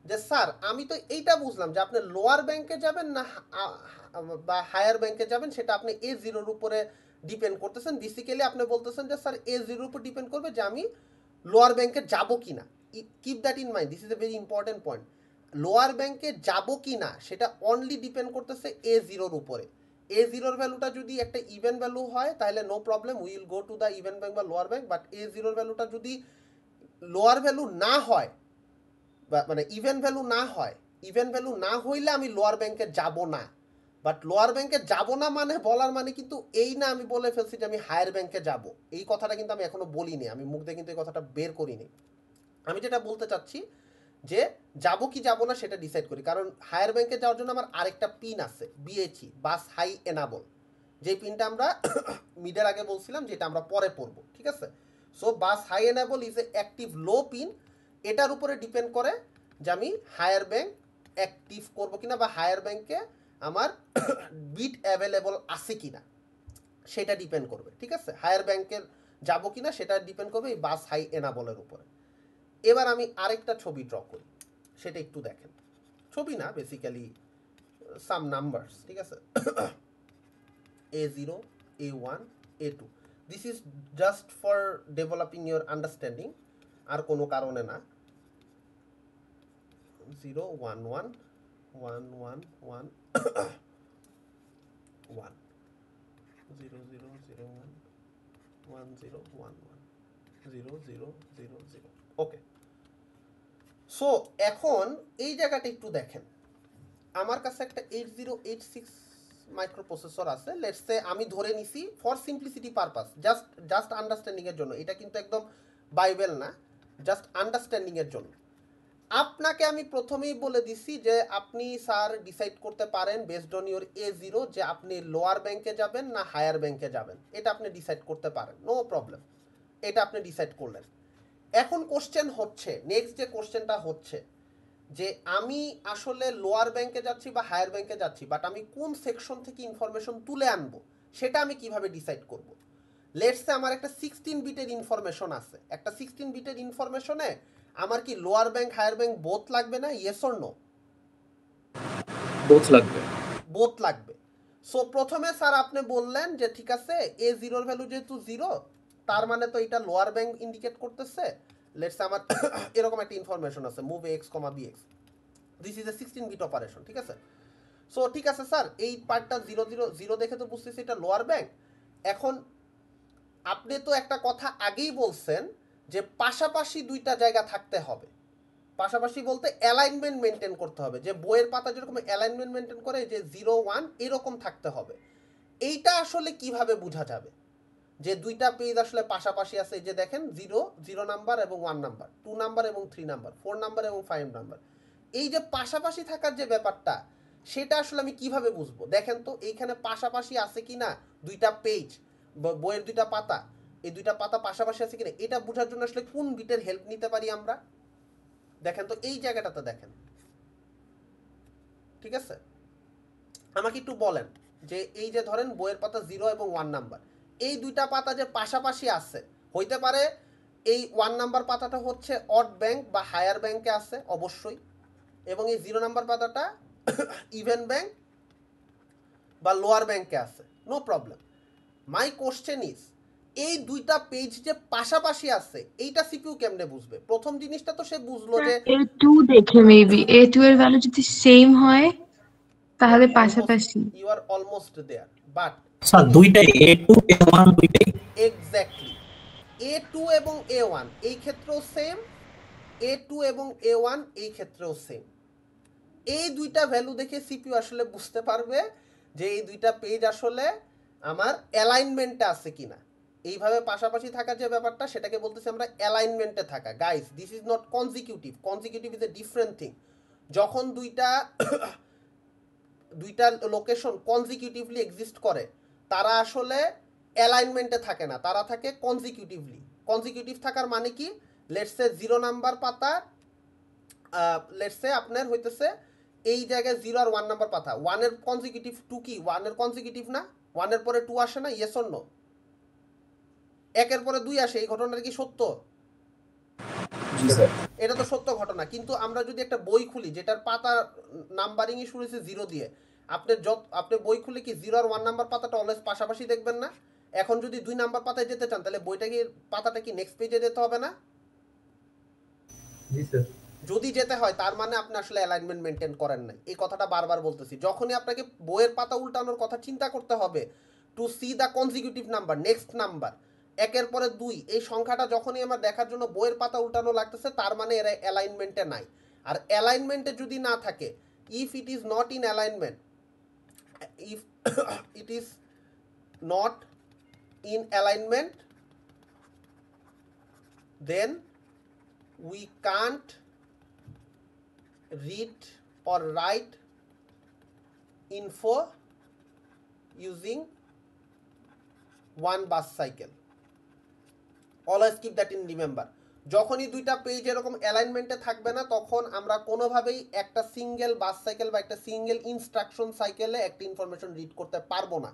যে স্যার আমি তো এইটা বুঝলাম যে আপনি লোয়ার ব্যাংকে যাবেন না বা হায়ার ব্যাংকে যাবেন, সেটা আপনি A0-র উপরে ডিপেন্ড করতেছেন। বেসিক্যালি আপনি বলতেছেন যে স্যার A0-র উপর ডিপেন্ড করবে যে আমি লোয়ার ব্যাংকে যাব কি না। Keep that in mind, this is a very important point. Lower ব্যাংকে যাব কি না সেটা অনলি ডিপেন্ড করতেছে A0-র উপরে। A0-র ভ্যালুটা যদি একটা ইভেন ভ্যালু হয় তাহলে no problem, will go to the even bank বা লোয়ার ব্যাংক। বাট A0-র ভ্যালুটা যদি লোয়ার ভ্যালু না হয় বা মানে ইভেন ভ্যালু না হয়, ইভেন ভ্যালু না হইলে আমি লোয়ার ব্যাংকে যাব না। বাট লোয়ার ব্যাংকে যাব না মানে বলার মানে কিন্তু এই না আমি বলে ফেলছি যে আমি হায়ার ব্যাংকে যাব, এই কথাটা কিন্তু আমি এখনো বলিনি, আমি মুখ দিয়ে কিন্তু এই কথাটা বের করিনি। আমি যেটা বলতে চাচ্ছি যে যাব কি যাব না সেটা ডিসাইড করি, কারণ হায়ার ব্যাংকে যাওয়ার জন্য আমার আরেকটা পিন আছে, BHE, বাস হাই এনাবল, যে পিনটা আমরা মিডের আগে বলছিলাম যেটা আমরা পরে পড়বো, ঠিক আছে? So bus high enable is a active low pin. এটার উপরে ডিপেন্ড করে যে আমি হায়ার ব্যাংক অ্যাক্টিভ করবো কিনা বা হায়ার ব্যাংকে আমার বিট অ্যাভেলেবল আছে কিনা সেটা ডিপেন্ড করবে, ঠিক আছে? হায়ার ব্যাংকের যাবো কিনা সেটা ডিপেন্ড করবে এই বাস হাই এনাবলের উপরে। এবার আমি আরেকটা ছবি ড্র করি, সেটা একটু দেখেন। ছবি না, বেসিক্যালি সাম নাম্বারস, ঠিক আছে? A0, A1, A2, this is just for developing your understanding, আর কোনো কারণে না। 0 1 1 1 1 1 1 0 0 0 1 1 0 1 1 0 0 0 0। ওকে, সো এখন এই জায়গাটা একটু দেখেন। আমার কাছে একটা 8086 মাইক্রোপ্রসেসর আছে, লেটস সে আমি ধরে নিছি for simplicity purpose, just understanding এর জন্য, এটা কিন্তু একদম বাইবেল না, জাস্ট আন্ডারস্ট্যান্ডিং এর জন্য। আপনাকে আমি প্রথমেই বলে দিছি যে আপনি স্যার ডিসাইড করতে পারেন বেসড অন ইউর A0 যে আপনি লোয়ার ব্যাংকে যাবেন না হায়ার ব্যাংকে যাবেন, এটা আপনি ডিসাইড করতে পারেন, নো প্রবলেম, এটা আপনি ডিসাইড করলেন। এখন কোশ্চেন হচ্ছে, নেক্সট যে কোশ্চেনটা হচ্ছে যে আমি আসলে লোয়ার ব্যাংকে যাচ্ছি বা হায়ার ব্যাংকে যাচ্ছি, বাট আমি কোন সেকশন থেকে ইনফরমেশন তুলে আনবো সেটা আমি কিভাবে ডিসাইড করব। লেটস সে আমার একটা 16 বিটের ইনফরমেশন আছে, একটা 16 বিটের ইনফরমেশনে আমার কি lower bank higher bank both লাগবে না? Yes or no? বোথ লাগবে। বোথ লাগবে। সো প্রথমে স্যার আপনি বললেন যে ঠিক আছে A0-র ভ্যালু যেহেতু 0, তার মানে তো এটা লোয়ার ব্যাংক ইন্ডিকেট করতেছে। লেটস আমার এরকম একটা ইনফরমেশন আছে, move AX, BX, this is a 16 bit operation, ঠিক আছে? সো ঠিক আছে স্যার, এই পার্টটা 0 0 0 দেখে তো বুঝতেছি এটা লোয়ার ব্যাংক। এখন আপনি তো একটা কথা আগেই বলছেন যে পাশাপাশি দুইটা জায়গা থাকতে হবে, পাশাপাশি বলতে অ্যালাইনমেন্ট মেনটেন করতে হবে, যে বইয়ের পাতা যেরকম অ্যালাইনমেন্ট মেনটেন করে যে 0 1 এরকম থাকতে হবে। এইটা আসলে কিভাবে বোঝা যাবে যে দুইটা পেজ আসলে পাশাপাশি আছে? এই যে দেখেন 0 0 নাম্বার এবং 1 নাম্বার, 2 নাম্বার এবং 3 নাম্বার, 4 নাম্বার এবং 5 নাম্বার, এই যে পাশাপাশি থাকার যে ব্যাপারটা সেটা আসলে আমি কিভাবে বুঝবো? দেখেন তো এইখানে পাশাপাশি আছে কিনা দুইটা পেজ, বইয়ের দুইটা পাতা, এই দুইটা পাতা পাশাপাশি আছে কিনা এটা বোঝার জন্য আসলে কোন বিটের হেল্প নিতে পারি আমরা? দেখেন তো এই জায়গাটাতে দেখেন, ঠিক আছে? আমাকে একটু বলেন যে এই যে ধরেন বইয়ের পাতা 0 এবং 1 নাম্বার, এই দুইটা পাতা যে পাশাপাশি আছে, হইতে পারে এই 1 নাম্বার পাতাটা হচ্ছে অড ব্যাংক বা হায়ার ব্যাংকে আছে অবশ্যই, এবং এই 0 নাম্বার পাতাটা ইভেন ব্যাংক বা লোয়ার ব্যাংকে আছে, no problem. My question is এই দুইটা পেজ যে পাশাপাশি আছে এইটা সিপিইউ কেমনে বুঝবে? প্রথম জিনিসটা তো সে বুঝলো যে A2 দেখে মেবি A2 এর ভ্যালু যদি সেম হয় তাহলে পাশাপাশি। You are almost there, but sir দুইটাই A2 A1 দুইটাই এক্স্যাক্টলি A2 এবং A1 এই ক্ষেত্রেও সেম, A2 এবং A1 এই ক্ষেত্রেও সেম। এই দুইটা ভ্যালু দেখে সিপিইউ আসলে বুঝতে পারবে যে এই দুইটা পেজ আসলে আমার অ্যালাইনমেন্টে আছে কিনা। এইভাবে পাশাপাশি থাকা যে ব্যাপারটা সেটাকে বলতেছি আমরা অ্যালাইনমেন্টে থাকা। Guys, this is not consecutive, consecutive is a different thing. যখন দুইটা লোকেশন কনজিকিউটিভলি এক্সিস্ট করে তারা আসলে অ্যালাইনমেন্টে থাকে না, তারা থাকে কনজিকিউটিভলি। কনজিকিউটিভ থাকার মানে কি, লেটসে 0 নাম্বার পাতা, লেটসে আপনার হইতেছে এই জায়গায় 0 আর 1 নাম্বার পাতা, 1 এর কনজিকিউটিভ 2 কি 1 এর কনজিকিউটিভ না? 1 এর পরে 2 আসে না? Yes or no? 1 এর পরে 2 আসে, এই ঘটনাটা কি সত্য? জি স্যার। এটা তো সত্য ঘটনা। কিন্তু আমরা যদি একটা বই খুলি যেটার পাতা নাম্বারিংই শুরু হয়েছে 0 দিয়ে, আপনি বই খুলে কি 0 আর 1 নাম্বার পাতাটা অলওয়েজ পাশাপাশি দেখবেন না? এখন যদি 2 নাম্বার পাতায় যেতে চান তাহলে পাতাটা কি নেক্সট পেজে যেতে হবে না? জি স্যার। যদি যেতে হয় তার মানে আপনি আসলে অ্যালাইনমেন্ট মেনটেন করেন নাই। এই কথাটা বারবার বলতেছি। যখনই আপনাকে বইয়ের পাতা উল্টানোর কথা চিন্তা করতে হবে, to see the consecutive number, next number, 1 এর পরে 2, এই সংখ্যাটা যখনই আমার দেখার জন্য বইয়ের পাতা উল্টানো লাগতেছে তার মানে এরা অ্যালাইনমেন্টে নাই। আর অ্যালাইনমেন্টে যদি না থাকে, if it is not in alignment, if it is not in alignment, then we can't read or write info using one bus cycle. Always keep that in remember. যখনই দুইটা পেজ এরকম অ্যালাইনমেন্টে থাকবে না তখন আমরা কোনোভাবেই একটা সিঙ্গেল বাস সাইকেল বা একটা সিঙ্গেল ইনস্ট্রাকশন সাইকেলে একটা ইনফরমেশন রিড করতে পারবো না।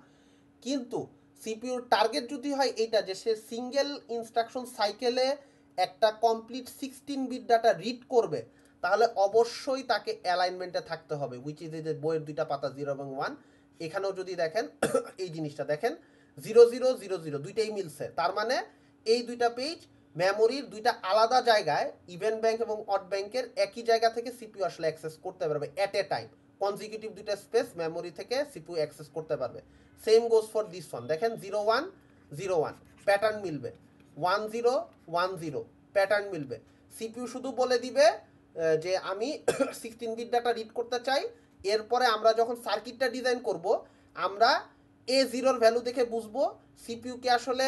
কিন্তু সিপিইউর টার্গেট যদি হয় এইটা যে সে সিঙ্গেল ইনস্ট্রাকশন সাইকেলে একটা কমপ্লিট 16 বিট ডাটা রিড করবে, তাহলে অবশ্যই তাকে অ্যালাইনমেন্টে থাকতে হবে, উইচ ইজ এই যে বইয়ের দুইটা পাতা 0 এবং 1। এখানেও যদি দেখেন এই জিনিসটা দেখেন 0 0 0 0 দুইটাই মিলছে। তার মানে এই দুইটা পেজ মেমোরির দুইটা আলাদা জায়গায়, ইভেন ব্যাংক এবং অড ব্যাংকের একই জায়গা থেকে সিপিইউ আসলে অ্যাক্সেস করতে পারবে এট এ টাইম। কনজিকিউটিভ দুইটা স্পেস মেমোরি থেকে সিপিইউ অ্যাক্সেস করতে পারবে। Same goes for this one. দেখেন 0 1 0 1 প্যাটার্ন মিলবে, 1 0 1 0 প্যাটার্ন মিলবে। সিপিইউ শুধু বলে দিবে যে আমি 16 বিট ডাটা রিড করতে চাই। এরপরে আমরা যখন সার্কিটটা ডিজাইন করব আমরা A0 ভ্যালু দেখে বুঝবো সিপিইউকে আসলে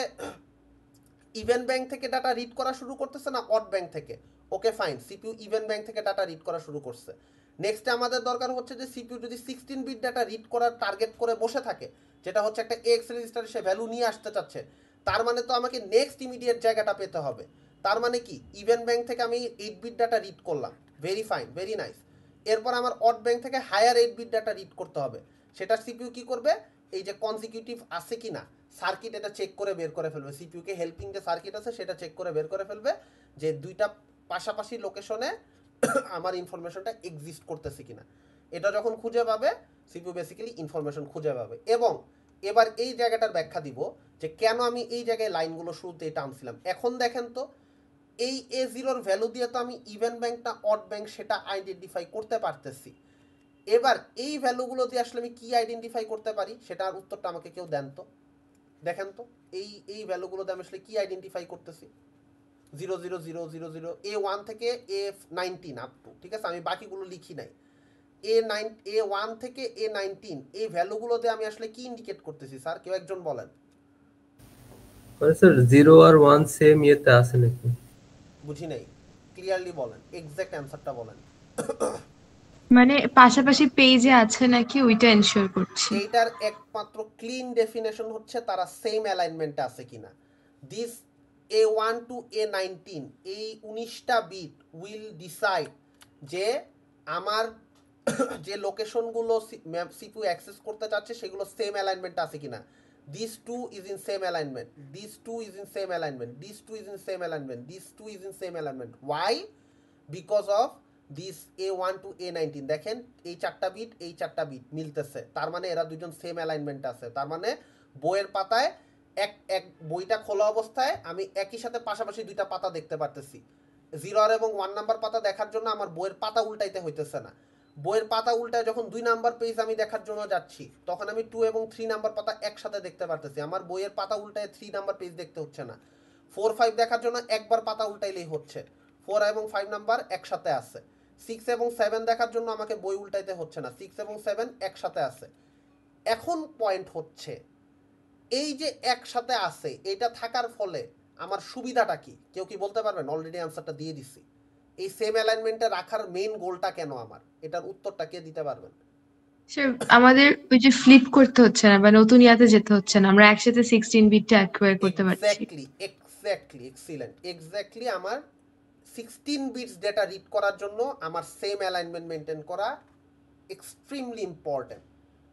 ইভেন ব্যাংক থেকে ডাটা রিড করা শুরু করতেছে না অড ব্যাংক থেকে। Okay fine, CPU even bank থেকে ডাটা রিড করা শুরু করছে। নেক্সটে আমাদের দরকার হচ্ছে যে সিপিইউ যদি 16 বিট ডাটা রিড করার টার্গেট করে বসে থাকে, যেটা হচ্ছে একটা এক্স রেজিস্টারে সে ভ্যালু নিয়ে আসতে চাচ্ছে, তার মানে তো আমাকে নেক্সট ইমিডিয়েট জায়গাটা পেতে হবে। তার মানে কি, ইভেন ব্যাংক থেকে আমি 8 বিট ডাটা রিড করলাম, ভেরি ফাইন, ভেরি নাইস। এরপর আমার অড ব্যাংক থেকে হায়ার 8 বিট ডাটা রিড করতে হবে। সেটা সিপিইউ কি করবে, এই যে কনজিকিউটিভ আছে কিনা সার্কিট এটা চেক করে বের করে ফেলবে। সিপিইউকে হেল্পিং যে সার্কিট আছে সেটা চেক করে বের করে ফেলবে যে দুইটা পাশাপাশি লোকেশনে আমার ইনফরমেশনটা এক্সিস্ট করতেছে কিনা। এটা যখন খুঁজে পাবে সিপিইউ বেসিক্যালি ইনফরমেশন খুঁজে পাবে। এবং এবার এই জায়গাটার ব্যাখ্যা দিব যে কেন আমি এই জায়গায় লাইনগুলো শুরুতেই টানছিলাম। এখন দেখেন তো, এই A0 ভ্যালু দিয়ে তো আমি ইভেন ব্যাংক না অড ব্যাংক সেটা আইডেন্টিফাই করতে পারতেছি। এবার এই ভ্যালুগুলো দিয়ে আসলে আমি কি আইডেন্টিফাই করতে পারি সেটার উত্তরটা আমাকে কেউ দেন তো। দেখেন তো এই ভ্যালুগুলো দিয়ে আমি আসলে কি আইডেন্টিফাই করতেছি। 0 0 0 0 0 A1 থেকে A19 আপ টু, ঠিক আছে, আমি বাকিগুলো লিখি নাই। A1 থেকে A19 এই ভ্যালুগুলো দিয়ে আমি আসলে কি ইন্ডিকেট করতেছি স্যার, কেউ একজন বলেন। স্যার 0 আর 1 সেম ইয়েতে আছে নাকি? বুঝি নাই, ক্লিয়ারলি বলেন, এক্সাক্ট অ্যানসারটা বলেন। মানে পাশাপাশি পেজে আছে নাকি ওইটা এনশিওর করছি। এইটার একমাত্র ক্লিন ডেফিনেশন হচ্ছে তারা সেম অ্যালাইনমেন্টে আছে কিনা। দিস A1 টু A19 এই 19টা বিট উইল ডিসাইড যে আমার যে লোকেশনগুলো সিপিইউ অ্যাক্সেস করতে চাচ্ছে সেগুলো সেম অ্যালাইনমেন্টে আছে কিনা। This two is in same alignment, this two is in same alignment, this two is in same alignment, this two is in same alignment. Why? Because of this A1 to A19 দেখেন এই 4টা bit এই 4টা bit মিলতেছে, তার মানে এরা দুজন সেম অ্যালাইনমেন্ট আছে। তার মানে বইয়ের পাতায় এক বইটা খোলা অবস্থায় আমি একই সাথে পাশাপাশি দুইটা পাতা দেখতে পারতেছি। 0 এবং 1 নাম্বার পাতা দেখার জন্য আমার বইয়ের পাতা উল্টাইতে হইতেছে না। বইয়ের পাতা উল্টায় যখন 2 নাম্বার পেজ আমি দেখার জন্য যাচ্ছি তখন আমি 2 এবং 3 নাম্বার পাতা একসাথে দেখতে পারতেছি, আমার বইয়ের পাতা উল্টায় 3 নাম্বার পেজ দেখতে হচ্ছে না। 4 5 দেখার জন্য একবার পাতা উল্টাইলেই হচ্ছে, 4 এবং 5 নাম্বার একসাথে আছে। 6 এবং 7 দেখার জন্য আমাকে বই উল্টাইতে হচ্ছে না, 6 এবং 7 একসাথে আছে। এখন পয়েন্ট হচ্ছে এই যে একসাথে আছে এটা থাকার ফলে আমার সুবিধাটা কি? কেউ কি বলতে পারবেন? অলরেডি অ্যান্সারটা দিয়ে দিছি। এই সেম অ্যালাইনমেন্টে রাখার মেইন গোলটা কেন আমার, এটার উত্তরটা কে দিতে পারবেন? স্যার আমাদের ওই যে ফ্লিপ করতে হচ্ছে না বা নতুন ইয়াতে যেতে হচ্ছে না, আমরা একসাথে 16 বিটটা অ্যাকোয়ার করতে পারছি। এক্স্যাক্টলি এক্সিলেন্ট, এক্স্যাক্টলি আমার 16 বিটস ডেটা রিড করার জন্য আমার সেম অ্যালাইনমেন্ট মেনটেন করা এক্সট্রিমলি ইম্পর্টেন্ট।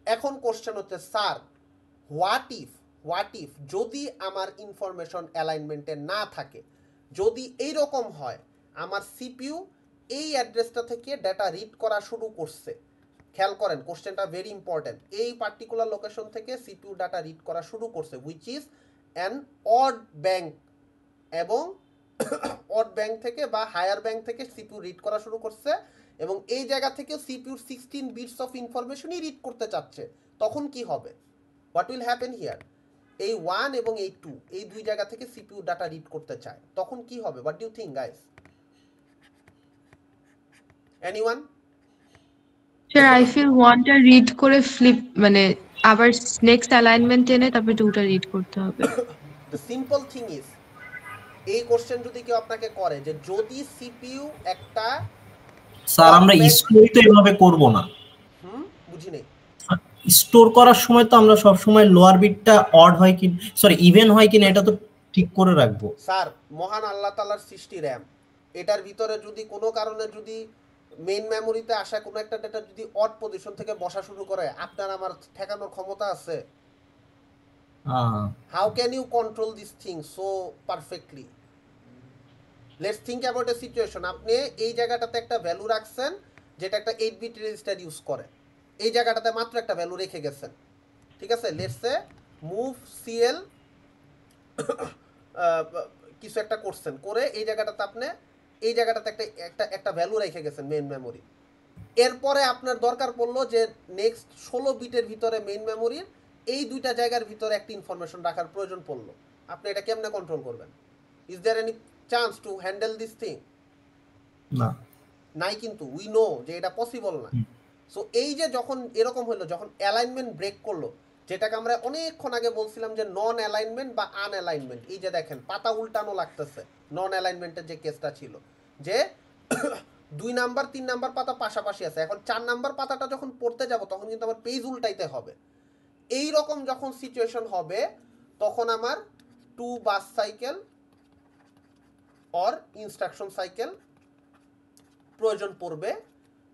এখন কোশ্চেন হচ্ছে স্যার হোয়াট ইফ যদি আমার ইনফরমেশন অ্যালাইনমেন্টে না থাকে, যদি এইরকম হয় আমার সিপিইউ এই অ্যাড্রেসটা থেকে ডেটা রিড করা শুরু করছে, খেয়াল করেন কোশ্চেনটা ভেরি ইম্পর্টেন্ট, এই পার্টিকুলার লোকেশন থেকে সিপিইউ ডাটা রিড করা শুরু করছে which is an odd bank, এবং অড ব্যাংক থেকে বা হায়ার ব্যাংক থেকে সিপিইউ রিড করা শুরু করছে এবং এই জায়গা থেকে সিপিইউর 16 বিটস অফ ইনফরমেশনই রিড করতে চাচ্ছে, তখন কি হবে? What will happen here? এই 1 এবং এই 2 এই দুই জায়গা থেকে সিপিইউ ডাটা রিড করতে চায়, তখন কি হবে? What do you think guys? Anyone? Sir I feel ওয়ানটা রিড করে ফ্লিপ মানে আবার নেক্সট অ্যালাইনমেন্ট এনে তারপরে টুটা রিড করতে হবে। দ্য সিম্পল থিং ইজ, এই কোশ্চেন যদি কেউ আপনাকে করে যে যদি সিপিইউ একটা স্যার আমরা স্টোর তো এভাবে করব না, বুঝি নেই। স্টোর করার সময় তো আমরা সব সময় লোয়ার বিটটা অড হয় কি সরি ইভেন হয় কিনা এটা তো ঠিক করে রাখবো। স্যার মহান আল্লাহ তাআলার সৃষ্টি র‍্যাম, এটার ভিতরে যদি কোনো কারণে যদি মেইন মেমোরিতে আসা কোনো একটা ডেটা যদি অড পজিশন থেকে বসা শুরু করে, আপনার আমার ঠেকানোর ক্ষমতা আছে? How can you control this thing so perfectly? Let's think about a situation, আপনি এই জায়গাটাতে একটা ভ্যালু রাখছেন যেটা একটা 8 বিট রেজিস্টার ইউজ করে, এই জায়গাটাতে মাত্র একটা ভ্যালু রেখে গেছেন, ঠিক আছে? লেটস সে মুভ সিএল কিছু একটা করছেন, করে এই জায়গাটাতে আপনি এই জায়গাটাতে একটা ভ্যালু রেখে গেছেন মেইন মেমোরি। এরপরে আপনার দরকার পড়লো যে নেক্সট 16 বিটের ভিতরে মেইন মেমোরির এই দুইটা জায়গার ভিতরে একটা ইনফরমেশন রাখার প্রয়োজন পড়লো, আপনি এটা কেমনে কন্ট্রোল করবেন? Is there any chance to handle this thing? না, নাই, কিন্তু উই নো যে এটা পসিবল না। সো এই যে যখন এরকম হলো, যখন অ্যালাইনমেন্ট ব্রেক করলো, যেটাকে আমরা অনেকক্ষণ আগে বলছিলাম যে নন অ্যালাইনমেন্ট বা আনঅ্যালাইনমেন্ট, এই যে দেখেন পাতা উল্টানো লাগতেছে, নন অ্যালাইনমেন্টের যে কেসটা ছিল যে 2 নাম্বার 3 নাম্বার পাতা পাশাপাশি আছে, এখন 4 নাম্বার পাতাটা যখন পড়তে যাব তখন কিন্তু আমার পেজ উল্টাইতে হবে। এই রকম যখন সিচুয়েশন হবে তখন আমার 2 bus cycle or instruction cycle প্রয়োজন পড়বে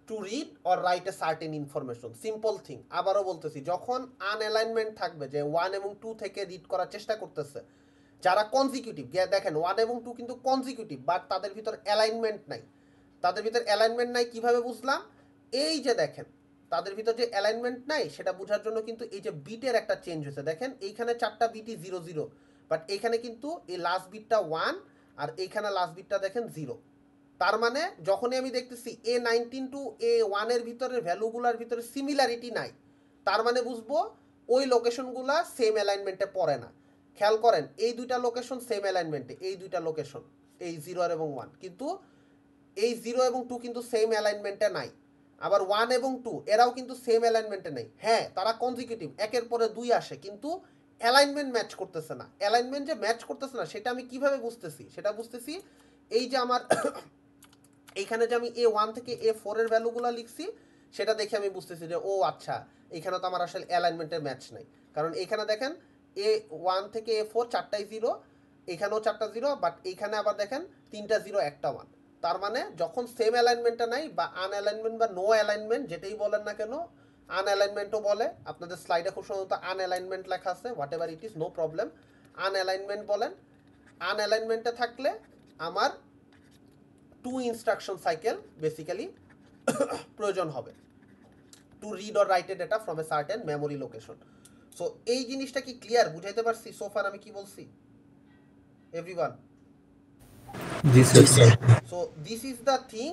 to read or write a certain information. Simple thing, আবারও বলতেছি, যখন আনঅ্যালাইনমেন্ট থাকবে যে 1 এবং 2 থেকে রিড করার চেষ্টা করতেছে, যারা কনজিকিউটিভ, দেখেন 1 এবং 2 কিন্তু কনজিকিউটিভ বাট তাদের ভিতর অ্যালাইনমেন্ট নাই। তাদের ভিতর অ্যালাইনমেন্ট নাই কিভাবে বুঝলাম? এই যে দেখেন তাদের ভিতর যে অ্যালাইনমেন্ট নাই সেটা বোঝার জন্য কিন্তু এই যে বিটের একটা চেঞ্জ হয়েছে, দেখেন এইখানে 4টা বিটই 0 0 বাট এইখানে কিন্তু এই লাস্ট বিটটা 1 আর এইখানে লাস্ট বিটটা দেখেন 0। তার মানে যখনই আমি দেখতেছি A19 টু A1 এর ভিতরের ভ্যালুগুলোর ভিতরে সিমিলারিটি নাই, তার মানে বুঝবো ওই লোকেশনগুলা সেম অ্যালাইনমেন্টে পড়ে না। খেয়াল করেন এই দুইটা লোকেশন সেম অ্যালাইনমেন্টে, এই দুইটা লোকেশন এই 0 এবং 1, কিন্তু এই 0 এবং 2 কিন্তু সেম অ্যালাইনমেন্টে নাই, আবার 1 এবং 2 এরাও কিন্তু সেম অ্যালাইনমেন্টে নেই। হ্যাঁ তারা কনজিকিউটিভ, একের পরে 2 আসে, কিন্তু অ্যালাইনমেন্ট ম্যাচ করতেছে না। অ্যালাইনমেন্ট যে ম্যাচ করতেছে না সেটা আমি কিভাবে বুঝতেছি? সেটা বুঝতেছি এই যে আমার এইখানে যে আমি A1 থেকে A4 এর ভ্যালুগুলো লিখছি সেটা দেখে আমি বুঝতেছি যে ও আচ্ছা এখানে তো আমার আসলে অ্যালাইনমেন্টের ম্যাচ নাই, কারণ এইখানে দেখেন A1 থেকে A4 4টাই 0, এখানেও 4টা 0, বাট এইখানে আবার দেখেন 3টা 0 একটা 1। তার মানে যখন সেম অ্যালাইনমেন্টটা নাই বা আনঅ্যালাইনমেন্ট বা নো অ্যালাইনমেন্ট যেটাই বলেন না কেন, আনঅ্যালাইনমেন্টও বলে, আপনাদের স্লাইডে খুব সম্ভবত আনঅ্যালাইনমেন্ট লেখা আছে, what ever it is no problem, unalignment বলেন। আনঅ্যালাইনমেন্টে থাকলে আমার 2 ইনস্ট্রাকশন সাইকেল বেসিক্যালি প্রয়োজন হবে to read or write a data from a certain memory location. So এই জিনিসটা কি ক্লিয়ার? বুঝাইতে পারছি সোফার আমি কি বলছি everyone? G sir. So this is the thing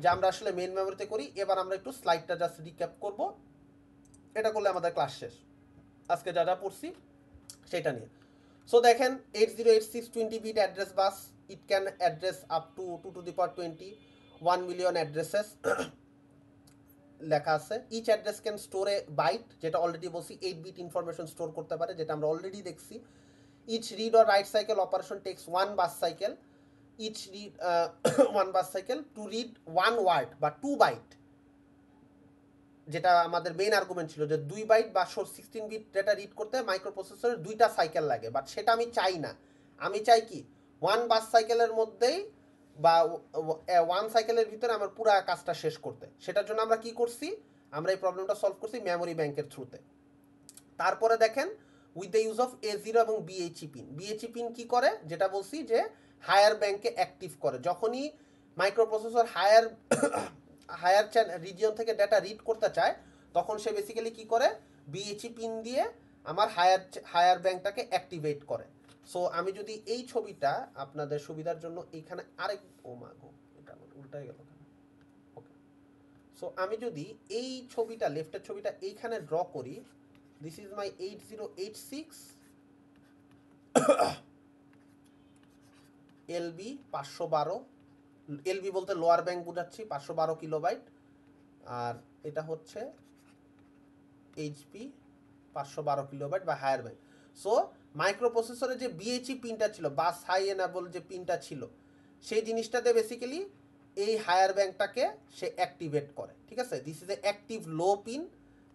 যে আমরা আসলে মেইন মেমোরিতে করি। এবার আমরা একটু স্লাইডটা জাস্ট রিক্যাপ করব, এটা করলে আমাদের ক্লাস শেষ। আজকে যা যা পড়ছি সেটা নিয়ে। সো দেখেন 8086 20 bit address bus, it can address up to 2 to the power 20 1 million addresses লেখা আছে। Each address can store a byte, যেটা অলরেডি বলছি 8 বিট ইনফরমেশন স্টোর করতে পারে, যেটা আমরা অলরেডি দেখছি। Each read or write cycle operation takes 1 bus cycle, each read 1 bus cycle to read 1 word বা 2 বাইট, যেটা আমাদের মেইন আর্গুমেন্ট ছিল যে 2 বাইট বা 16 বিট ডেটা রিড করতে মাইক্রোপ্রসেসরের 2টা সাইকেল লাগে, বাট সেটা আমি চাই না। আমি চাই কি 1 বাস সাইকেলের মধ্যেই বা 1 সাইকেলের ভিতরে আমার পুরো কাজটা শেষ করতে। সেটার জন্য আমরা কি করছি, আমরা এই প্রবলেমটা সলভ করছি মেমোরি ব্যাংকের থ্রুতে। তারপরে দেখেন with the use of A0 এবং BHE পিন। BHE পিন কি করে, যেটা বলছি যে হায়ার ব্যাংকে অ্যাক্টিভ করে। যখনই মাইক্রোপ্রসেসর হায়ার রিজিয়ন থেকে ডেটা রিড করতে চায়, তখন সে বেসিক্যালি কি করে, BHE পিন দিয়ে আমার হায়ার ব্যাংকটাকে অ্যাক্টিভেট করে। সো আমি যদি এই ছবিটা আপনাদের সুবিধার জন্য এইখানে আরেক, ও মা গো এটা আমার উল্টাই গেল। ওকে, সো আমি যদি এই ছবিটা, লেফটের ছবিটা এইখানে ড্র করি, this is my 8086 LB 512, LB বলতে লোয়ার ব্যাংক বোঝাচ্ছি, 512 কিলোবাইট। আর এটা হচ্ছে HP 512 কিলোবাইট বা হায়ার ব্যাংক। সো মাইক্রোপ্রসেসরে যে BHE পিনটা ছিল, বাস হাই এনেবল যে পিনটা ছিল, সেই জিনিসটাতে বেসিক্যালি এই হায়ার ব্যাংকটাকে সে অ্যাক্টিভেট করে। ঠিক আছে, this is a active low pin.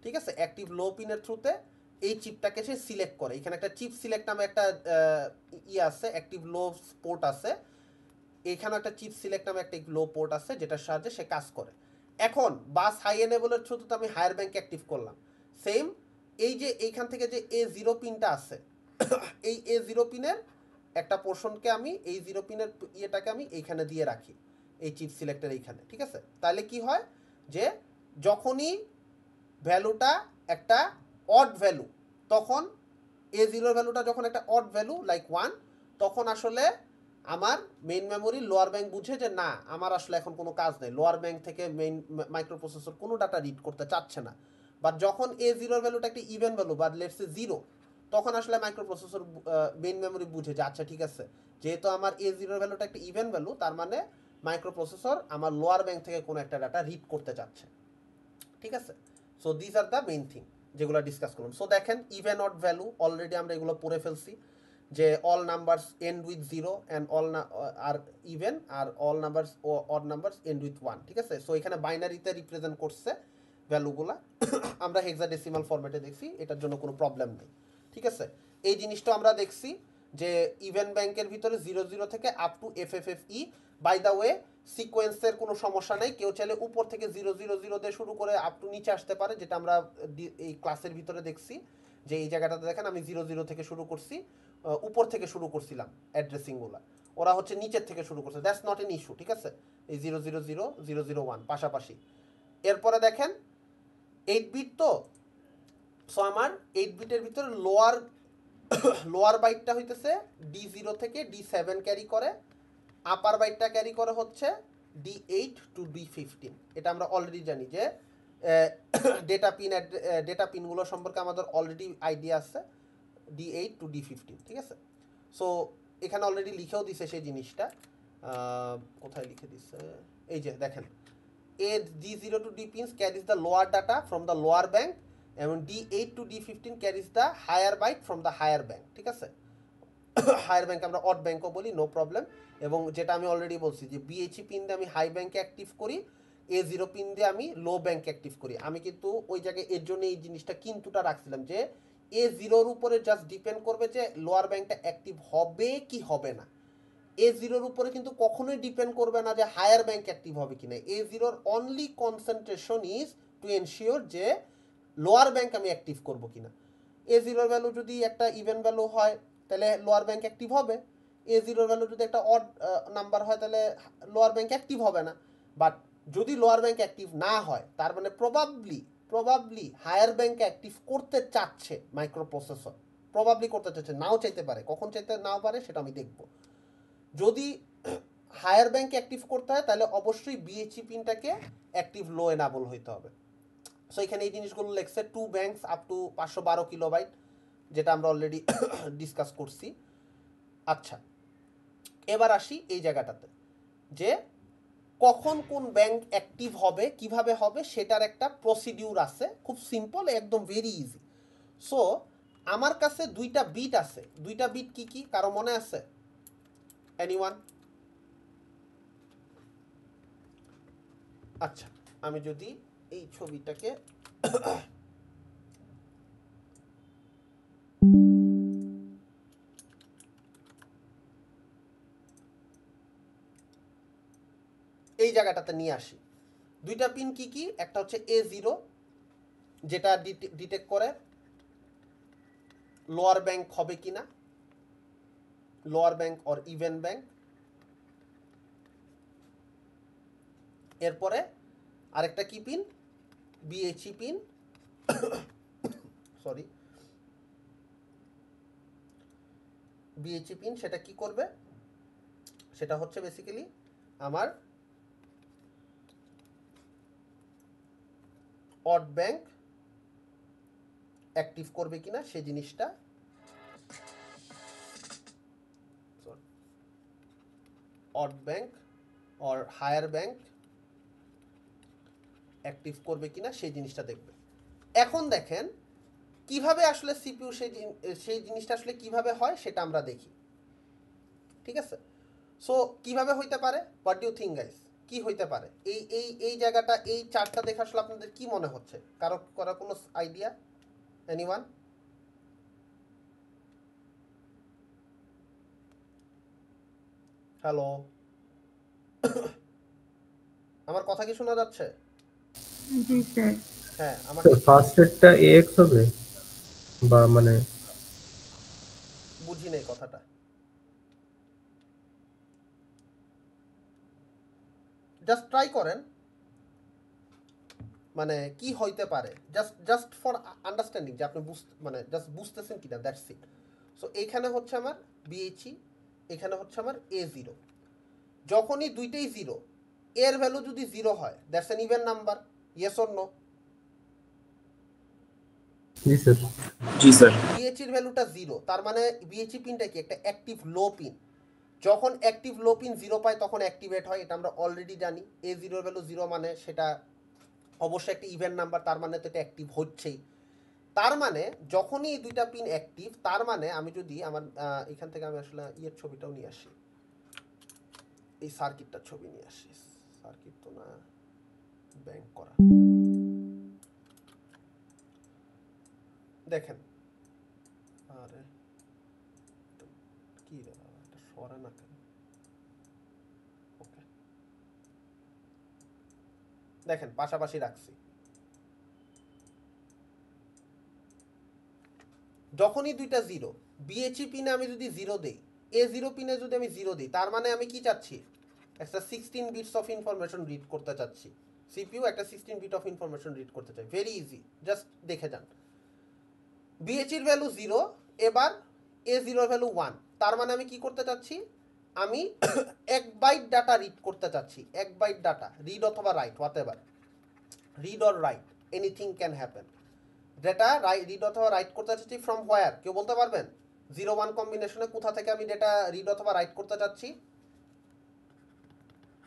ঠিক আছে, অ্যাক্টিভ লো পিনের থ্রুতে এই চিপটাকে সে সিলেক্ট করে। এখানে একটা চিপ সিলেক্ট নামে একটা আছে, অ্যাক্টিভ লো পোর্ট আছে। এখানে একটা চিপ সিলেক্ট নামে একটা লো পোর্ট আছে, যেটার সাহায্যে সে কাজ করে। এখন বাস হাই এনেবলের থ্রুতে আমি হায়ার ব্যাংক অ্যাক্টিভ করলাম। সেম এই যে এইখান থেকে যে A0 পিনটা আছে, এই A0 পিনের একটা পোর্শনকে আমি, এই 0 পিনের ইয়েটাকে আমি এইখানে দিয়ে রাখি, এই চিপ সিলেক্টের এইখানে। ঠিক আছে, তাহলে কি হয় যে যখনই ভ্যালুটা একটা অড ভ্যালু, তখন A0 ভ্যালুটা যখন একটা অড ভ্যালু লাইক 1, তখন আসলে আমার মেইন মেমোরি লোয়ার ব্যাংক বুঝে যে না, আমার আসলে এখন কোনো কাজ নেই, লোয়ার ব্যাংক থেকে মেইন মাইক্রোপ্রসেসর কোনো ডাটা রিড করতে চাচ্ছে না। বাট যখন A0 ভ্যালুটা একটা ইভেন ভ্যালু বা লেটস সে 0, তখন আসলে মাইক্রোপ্রসেসর মেইন মেমোরি বুঝে যে আচ্ছা ঠিক আছে, যেহেতু আমার A0 ভ্যালুটা একটা ইভেন ভ্যালু, তার মানে মাইক্রোপ্রসেসর আমার লোয়ার ব্যাংক থেকে কোনো একটা ডাটা রিড করতে চাচ্ছে। ঠিক আছে, so this are the main thing যেগুলো ডিসকাস করলাম। সো দেখেন ইভেন অড ভ্যালু অলরেডি আমরা এগুলো পড়ে ফেলছি, যে all numbers end with 0 and all are even, আর অল নাম্বারস ও অড নাম্বারস এন্ড উইথ 1। ঠিক আছে, সো এখানে বাইনারিতে রিপ্রেজেন্ট করছে ভ্যালুগুলা, আমরা হেক্সাডেসিমাল ফরম্যাটে দেখছি, এটার জন্য কোনো প্রবলেম নেই। ঠিক আছে, এই জিনিসটা আমরা দেখছি যে ইভেন ব্যাংকের ভিতরে 00 থেকে up to FFFE। By the way সিকোয়েন্সের কোনো সমস্যা নেই, কেউ চাইলে উপর থেকে 000 দিয়ে শুরু করে আপ টু নিচে আসতে পারে, যেটা আমরা এই ক্লাসের ভিতরে দেখছি। যে এই জায়গাটাতে দেখেন আমি 00 থেকে শুরু করছি, উপর থেকে শুরু করছিলাম অ্যাড্রেসিংগুলো, ওরা হচ্ছে নিচের থেকে শুরু করছে, দ্যাটস নট এন ইস্যু। ঠিক আছে, এই 000 001 পাশাপাশি। এরপরে দেখেন 8 বিট, তো সো আমার 8 বিটের ভিতরে লোয়ার বাইটটা হইতেছে D0 থেকে D7 ক্যারি করে, আপার বাইটটা ক্যারি করে হচ্ছে D8 to D15। এটা আমরা অলরেডি জানি যে ডেটা পিনগুলো সম্পর্কে আমাদের অলরেডি আইডিয়া আছে, D8 to D15। ঠিক আছে, সো এখানে অলরেডি লিখেও দিছে সেই জিনিসটা, কোথায় লিখে দিছে, এই যে দেখেন D0 to D pins carries the lower data from the lower bank এবং D8 to D15 carries the higher byte from the higher bank। ঠিক আছে, হায়ার ব্যাংক আমরা অড ব্যাংকও বলি, নো প্রবলেম। এবং যেটা আমি অলরেডি বলছি যে BHE পিন দিয়ে আমি হাই ব্যাংকে অ্যাক্টিভ করি, A0 পিন দিয়ে আমি লো ব্যাংকে অ্যাক্টিভ করি। আমি কিন্তু ওই জায়গায় এর জন্য এই জিনিসটা কিন্তুটা রাখছিলাম যে A0-র উপরে জাস্ট ডিপেন্ড করবে যে লোয়ার ব্যাংকটা অ্যাক্টিভ হবে কি হবে না। A0-র উপরে কিন্তু কখনোই ডিপেন্ড করবে না যে হায়ার ব্যাংক অ্যাক্টিভ হবে কিনা। A0-র only concentration is to ensure যে লোয়ার ব্যাংক আমি অ্যাক্টিভ করবো কিনা। A0-র ভ্যালু যদি একটা ইভেন ভ্যালু হয় তাহলে লোয়ার ব্যাংক অ্যাক্টিভ হবে, A0-র ভ্যালু যদি একটা অড নাম্বার হয় তাহলে লোয়ার ব্যাংক অ্যাক্টিভ হবে না। বাট যদি লোয়ার ব্যাংক অ্যাক্টিভ না হয়, তার মানে প্রবাবলি হায়ার ব্যাংক অ্যাক্টিভ করতে চাচ্ছে মাইক্রোপ্রসেসর, প্রবাবলি করতে চাচ্ছে, নাও চাইতে পারে, কখন চাইতে নাও পারে সেটা আমি দেখব। যদি হায়ার ব্যাংক অ্যাক্টিভ করতে হয় তাহলে অবশ্যই বিএচই পিনটাকে অ্যাক্টিভ লো এনাবল হইতে হবে। সো এখানে এই জিনিসগুলো লেখছে 2 ব্যাংকস আপ টু 512 কিলোবাইট, যেটা আমরা অলরেডি ডিসকাস করছি। আচ্ছা, এবার আসি এই জায়গাটাতে যে কখন কোন ব্যাংক অ্যাক্টিভ হবে, কিভাবে হবে, সেটার একটা প্রসিডিউর আছে, খুব সিম্পল, একদম ভেরি ইজি। সো আমার কাছে দুইটা বিট আছে, দুইটা বিট কি কি কারো মনে আছে? এনিওয়ান? আচ্ছা, আমি যদি এই ছবিটাকে এই জায়গাটাতে নিয়ে আসি, দুইটা পিন কি কি? একটা হচ্ছে A0 যেটা ডিটেক্ট করে লোয়ার ব্যাংক হবে কিনা, lower bank or even bank. এরপরে আরেকটা কি pin? BHE pin, sorry BHE pin. সেটা কি করবে? সেটা হচ্ছে বেসিক্যালি আমার অড ব্যাংক অ্যাক্টিভ করবে কিনা সেই জিনিসটা, odd bank or higher bank active করবে কিনা সেই জিনিসটা দেখবে। এখন দেখেন কিভাবে আসলে সিপিইউ সেই জিনিসটা আসলে কিভাবে হয় সেটা আমরা দেখি, ঠিক আছে? সো কিভাবে হইতে পারে? What do you think guys, কি হইতে পারে? এই জায়গাটা, এই চার্টটা দেখে আসলে আপনাদের কি মনে হচ্ছে? কারো কোনো আইডিয়া? এনিওয়ান? হ্যালো, আমার কথা কি শোনা যাচ্ছে? জি স্যার। হ্যাঁ, আমার ফার্স্ট এডটা এক্স হবে বা মানে বুঝি নেই কথাটা। জাস্ট ট্রাই করেন, মানে কি হইতে পারে, জাস্ট ফর আন্ডারস্ট্যান্ডিং যে আপনি মানে জাস্ট বুঝতেছেন কিনা, দ্যাটস ইট। সো এইখানে হচ্ছে আমার বিএচই, এখানে হচ্ছে আমার A0। যখনই দুইটাই জিরো, এর ভ্যালু যদি জিরো হয়, that's an even number, yes or no? জি স্যার। জি স্যার। বিএচইর ভ্যালুটা জিরো, তার মানে বিএচই পিনটা কি? একটা অ্যাক্টিভ লো পিন। যখন অ্যাক্টিভ লো পিন জিরো পায় তখন অ্যাক্টিভেট হয়, এটা আমরা অলরেডি জানি। A0 এর ভ্যালু জিরো মানে সেটা অবশ্যই একটা ইভেন নাম্বার, তার মানে তো এটা অ্যাক্টিভ হচ্ছেই। তার মানে যখনই এই দুইটা পিন অ্যাক্টিভ, তার মানে আমি যদি আমার এখান থেকে আমি আসলে ইয়ের ছবিটাও নিয়ে আসি, এই সার্কিটটার ছবি নিয়ে আসি। সার্কিট তো না, ব্যাংক করা। দেখেন, আরে কি রে বাবা, এটা সরে না কেন? ওকে, দেখেন পাশাপাশি রাখছি। যখনই দুইটা জিরো, বিএচই পিনে আমি যদি জিরো দেই, A0 পিনে যদি আমি জিরো দিই, তার মানে আমি কি চাচ্ছি? একটা 16 বিটস অফ ইনফরমেশন রিড করতে চাচ্ছি। সিপিইউ একটা 16 বিট অফ ইনফরমেশন রিড করতে চাই। ভেরি ইজি, জাস্ট দেখে যান। বিএচইর ভ্যালু জিরো, এবার A0 ভ্যালু 1, তার মানে আমি কি করতে চাচ্ছি? আমি 1 বাইট ডাটা রিড করতে চাচ্ছি। 1 বাইট ডাটা রিড অথবা right, what ever, read or right, anything can happen. Data read অথবা রাইট করতে চাচ্ছি ফ্রম হোয়ার? কেউ বলতে পারবেন? 0-1 কম্বিনেশনে কোথা থেকে আমি ডেটা রিড অথবা রাইট করতে চাচ্ছি?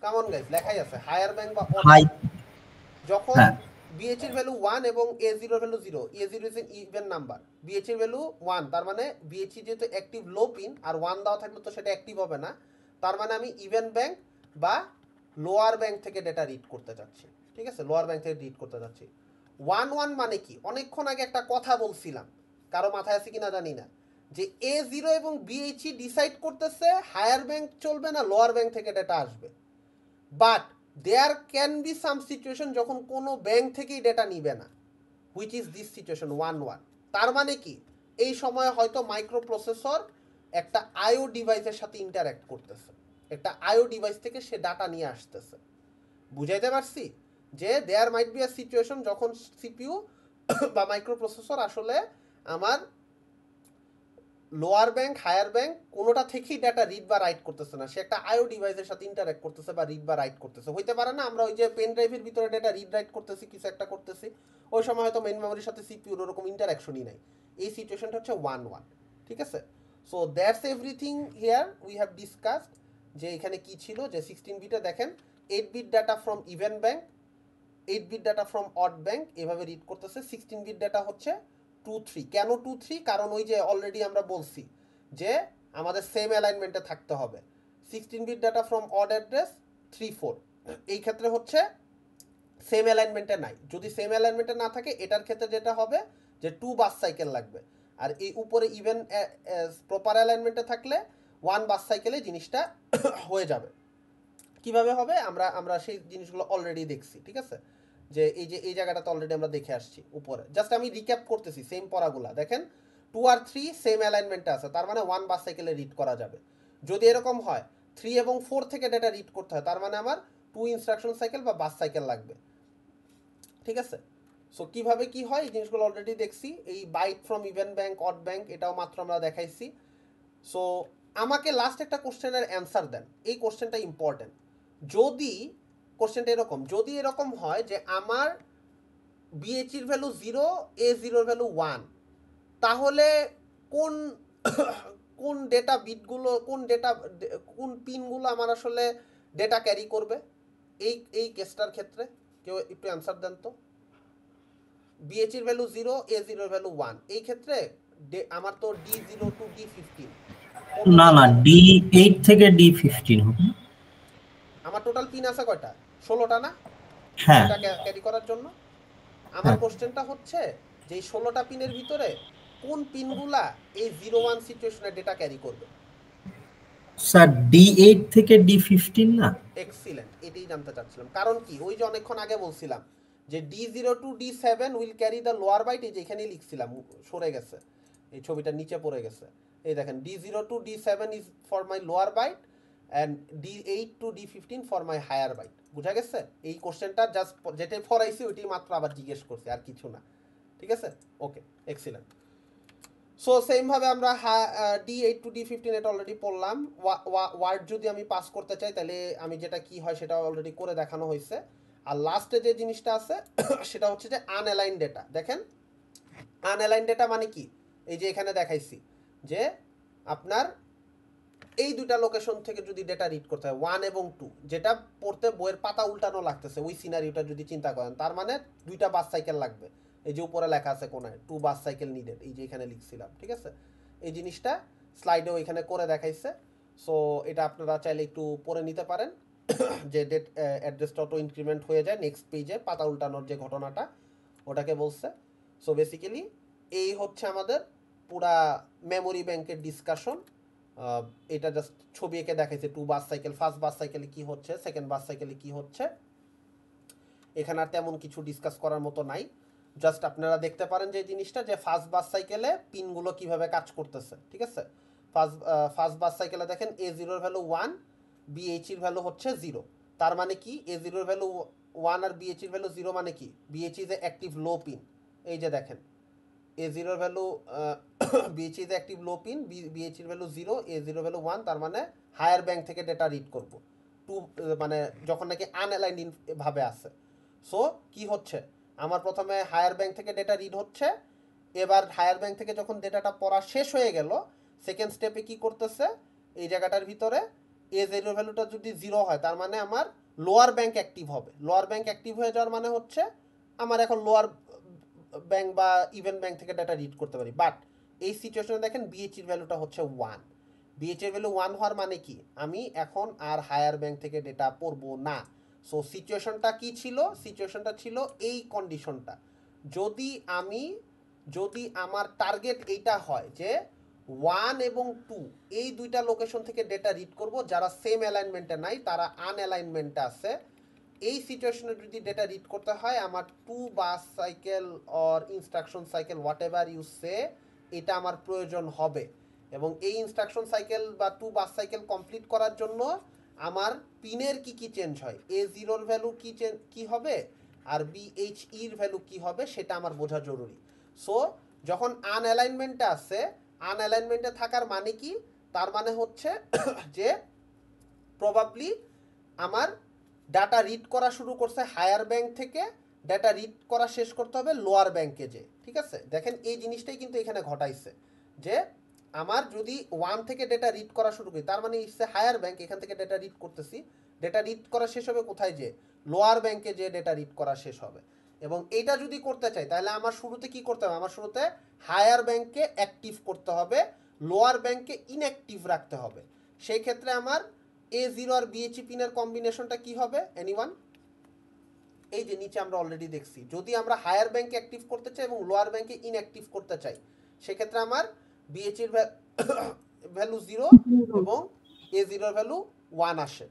কেমন গাইস, লেখাই আছে হায়ার ব্যাংক বা হাই। যখন হ্যাঁ। বিএচইর ভ্যালু 1 এবং A0 value 0, A0 is an even number, বিএচইর ভ্যালু 1, তার মানে বিএচই যেহেতু অ্যাক্টিভ লো পিন, আর 1 দেওয়া থাকলে তো সেটা অ্যাক্টিভ হবে না, তার মানে আমি ইভেন ব্যাংক বা লোয়ার ব্যাংক থেকে ডেটা রিড করতে চাচ্ছি। ঠিক আছে, লোয়ার ব্যাংক থেকে রিড করতে চাচ্ছি। 1-1 মানে কি? অনেকক্ষণ আগে একটা কথা বলছিলাম, কারো মাথায় আছে কিনা জানি না, যে A0 এবং বিএচই ডিসাইড করতেছে হায়ার ব্যাংক চলবে না লোয়ার ব্যাংক থেকে ডেটা আসবে। But there can be some situation যখন কোনো ব্যাংক থেকেই ডেটা নিবে না, হুইচ ইজ দিস সিচুয়েশন 1-1। তার মানে কি? এই সময় হয়তো মাইক্রো প্রসেসর একটা আইও ডিভাইসের সাথে ইন্টারঅ্যাক্ট করতেছে, একটা আইও ডিভাইস থেকে সে ডাটা নিয়ে আসতেছে। বুঝাইতে পারছি যে দেয়ার মাইট বি আ সিচুয়েশন যখন সিপিইউ বা মাইক্রো প্রসেসর আসলে আমার লোয়ার ব্যাংক হায়ার ব্যাংক কোনোটা থেকেই ডাটা রিড বা রাইট করতেছে না, সে একটা আইও ডিভাইসের সাথে ইন্টারঅ্যাক্ট করতেছে বা রিড বা রাইট করতেছে। হইতে পারে না আমরা ওই যে পেন ড্রাইভের ভিতরে ডাটা রিড রাইট করতেছি, কিছু একটা করতেছি, ওই সময় হয়তো মেইন মেমোরির সাথে সিপিইউর ওরকম ইন্টারঅ্যাকশনই নাই। এই সিচুয়েশনটা হচ্ছে 1-1, ঠিক আছে? So that's everything here we have discussed. যে এখানে কি ছিল, যে 16 বিটে দেখেন 8 bit data from even bank, 8 bit data from odd bank এভাবে রিড করতেছে। 16 বিট ডাটা হচ্ছে 2-3। কেন 2-3? কারণ ওই যে অলরেডি আমরা বলছি যে আমাদের সেম অ্যালাইনমেন্টে থাকতে হবে। 16 bit data from odd address 3-4, এই ক্ষেত্রে হচ্ছে সেম অ্যালাইনমেন্টে নাই। যদি সেম অ্যালাইনমেন্টে না থাকে এটার ক্ষেত্রে যেটা হবে যে 2 বাস সাইকেল লাগবে, আর এই উপরে ইভেন প্রপার অ্যালাইনমেন্টে থাকলে 1 বাস সাইকেলে জিনিসটা হয়ে যাবে। কিভাবে হবে আমরা সেই জিনিসগুলো অলরেডি দেখছি, ঠিক আছে? যে এই জায়গাটাতে অলরেডি আমরা দেখে আসছি উপরে। জাস্ট আমি রিক্যাপ করতেছি সেম পড়াগুলা। দেখেন 2 আর 3 সেম অ্যালাইনমেন্টে আছে, তার মানে 1 বাস সাইকেলে রিড করা যাবে। যদি এরকম হয় 3 এবং 4 থেকে ডেটা রিড করতে হয়, তার মানে আমার 2 ইনস্ট্রাকশন সাইকেল বা বাস সাইকেল লাগবে, ঠিক আছে? সো কিভাবে কি হয় এই জিনিসগুলো অলরেডি দেখছি। এই byte from even bank odd bank এটাও মাত্র আমরা দেখাইছি। সো আমাকে লাস্ট একটা কোশ্চেনের অ্যান্সার দেন, এই কোশ্চেনটা ইম্পর্টেন্ট। যদি কোশ্চেনটা এরকম, যদি এরকম হয় যে আমার বিএইচির ভ্যালু 0, A0 ভ্যালু 1, তাহলে কোন কোন ডেটা বিটগুলো, কোন পিনগুলো আমার আসলে ডেটা ক্যারি করবে এই কেসটার ক্ষেত্রে? কেউ একটু অ্যান্সার দেন তো। বিএইচির ভ্যালু 0, A0 ভ্যালু 1, এই ক্ষেত্রে আমার তো D0 to D15। না D8 থেকে D15 হবে। আমার টোটাল পিন আছে কয়টা? 16টা না? হ্যাঁ এটা ক্যারি করার জন্য আমার কোশ্চেনটা হচ্ছে যে 16টা পিনের ভিতরে কোন পিনগুলা এই 0-1 সিচুয়েশনে ডেটা ক্যারি করবে? স্যার D8 থেকে D15 না? এক্সিলেন্ট, এটাই জানতে চাচ্ছিলাম। কারণ কি, ওই যে অনেকক্ষণ আগে বলছিলাম যে D0 to D7 will carry the lower byte, এই যে এখানেই লিখছিলাম, সরে গেছে, এই ছবিটা নিচে পড়ে গেছে। এই দেখেন D0 to D7 is for my lower byte and D8 to D15 for my higher byte. বুঝা গেছে? এই কোশ্চেনটা জাস্ট যেটাই ফরাইছি ওইটাই মাত্র আবার জিজ্ঞেস করছি, আর কিছু না, ঠিক আছে? ওকে, এক্সিলেন্ট। সো সেমভাবে আমরা D8 to D15 এটা অলরেডি পড়লাম। ওয়ার্ড যদি আমি পাস করতে চাই তাহলে আমি যেটা কি হয় সেটা অলরেডি করে দেখানো হয়েছে। আর লাস্টে যে জিনিসটা আছে সেটা হচ্ছে যে আনঅ্যালাইন ডেটা। দেখেন আনঅ্যালাইন ডেটা মানে কি, এই যে এখানে দেখাইছি যে আপনার এই দুইটা লোকেশন থেকে যদি ডেটা রিড করতে হয় 1 এবং 2, যেটা পড়তে বইয়ের পাতা উল্টানো লাগতেছে ওই সিনারিওটা যদি চিন্তা করেন, তার মানে 2টা বাস সাইকেল লাগবে। এই যে উপরে লেখা আছে কোনায় 2 বাস সাইকেল নিডেড, এই যে এখানে লিখছিলাম, ঠিক আছে? এই জিনিসটা স্লাইডেও এখানে করে দেখাইছে। সো এটা আপনারা চাইলে একটু পড়ে নিতে পারেন যে ডেট অ্যাড্রেসটা অটো ইনক্রিমেন্ট হয়ে যায় নেক্সট পেজে, পাতা উল্টানোর যে ঘটনাটা ওটাকে বলছে। সো বেসিক্যালি এই হচ্ছে আমাদের পুরা মেমোরি ব্যাংকের ডিসকাশন। এটা জাস্ট ছবি এঁকে দেখাইছে 2 বাস সাইকেল, ফার্স্ট বাস সাইকেলে কি হচ্ছে, সেকেন্ড বাস সাইকেলে কি হচ্ছে। এখানে আর তেমন কিছু ডিসকাস করার মতো নাই। জাস্ট আপনারা দেখতে পারেন যে জিনিসটা যে ফার্স্ট বাস সাইকেলে পিনগুলো কিভাবে কাজ করতেছে, ঠিক আছে? ফার্স্ট বাস সাইকেলে দেখেন A0 এর ভ্যালু 1, BH এর ভ্যালু হচ্ছে 0। তার মানে কি A0 এর ভ্যালু 1 আর BH এর ভ্যালু 0 মানে কি? BH is a active low pin. এই যে দেখেন A0 এর value BH is active low pin, BH এর ভ্যালু 0, A0 ভ্যালু 1, তার মানে হায়ার ব্যাংক থেকে ডেটা রিড করব। মানে যখন নাকি আনঅ্যালাইন্ড ভাবে আছে। সো কি হচ্ছে, আমার প্রথমে হায়ার ব্যাংক থেকে ডেটা রিড হচ্ছে, এবার হায়ার ব্যাংক থেকে যখন ডেটাটা পড়া শেষ হয়ে গেল সেকেন্ড স্টেপে কি করতেছে, এই জায়গাটার ভিতরে A0 ভ্যালুটা যদি 0 হয় তার মানে আমার লোয়ার ব্যাংক অ্যাক্টিভ হবে। লোয়ার ব্যাংক অ্যাক্টিভ হয়ে যাওয়ার মানে হচ্ছে আমার এখন লোয়ার ব্যাংক বা ইভেন ব্যাংক থেকে ডেটা রিড করতে পারি। বাট এই সিচুয়েশনে দেখেন BH এর ভ্যালুটা হচ্ছে 1। BH এর ভ্যালু 1 হওয়ার মানে কি, আমি এখন আর হায়ার ব্যাংক থেকে ডেটা পড়বো না। সো সিচুয়েশনটা কি ছিল, সিচুয়েশনটা ছিল এই কন্ডিশনটা। যদি আমার টার্গেট এইটা হয় যে 1 এবং 2 এই দুইটা লোকেশন থেকে ডেটা রিড করব, যারা সেম অ্যালাইনমেন্টে নাই তারা আনঅ্যালাইনমেন্টে আছে, এই সিচুয়েশনে যদি ডেটা রিড করতে হয় আমার 2 bus cycle or instruction cycle whatever ever say সে, এটা আমার প্রয়োজন হবে। এবং এই ইনস্ট্রাকশন সাইকেল বা 2 বাস সাইকেল কমপ্লিট করার জন্য আমার পিনের কি চেঞ্জ হয়, A0 এর ভ্যালু কি হবে আর BHE এর ভ্যালু কি হবে সেটা আমার বোঝা জরুরি। সো যখন আনঅ্যালাইনমেন্টে আছে আনঅ্যালাইনমেন্টে থাকার মানে কি, তার মানে হচ্ছে যে প্রবাবলি আমার ডাটা রিড করা শুরু করছে হায়ার ব্যাংক থেকে, ডাটা রিড করা শেষ করতে হবে লোয়ার ব্যাংকে যে, ঠিক আছে। দেখেন এই জিনিসটাই কিন্তু এখানে ঘটাইছে যে আমার যদি 1 থেকে ডেটা রিড করা শুরু করি, তার মানে ইসে হায়ার ব্যাংক, এখান থেকে ডেটা রিড করতেছি, ডেটা রিড করা শেষ হবে কোথায়, যে লোয়ার ব্যাংকে যে ডেটা রিড করা শেষ হবে। এবং এইটা যদি করতে চাই তাহলে আমার শুরুতে কি করতে হবে, আমার শুরুতে হায়ার ব্যাংকে অ্যাক্টিভ করতে হবে, লোয়ার ব্যাংকে ইনঅ্যাক্টিভ রাখতে হবে। সেই ক্ষেত্রে আমার A0 আর BHE পিনের কম্বিনেশনটা কি হবে, এনিওয়ান? এই যে নিচে আমরা অলরেডি দেখছি, যদি আমরা হায়ার ব্যাংকে অ্যাক্টিভ করতে চাই এবং লোয়ার ব্যাংকে ইনঅ্যাক্টিভ করতে চাই, সেক্ষেত্রে আমার BHE এর ভ্যালু 0 এবং A0 এর ভ্যালু 1 আসে,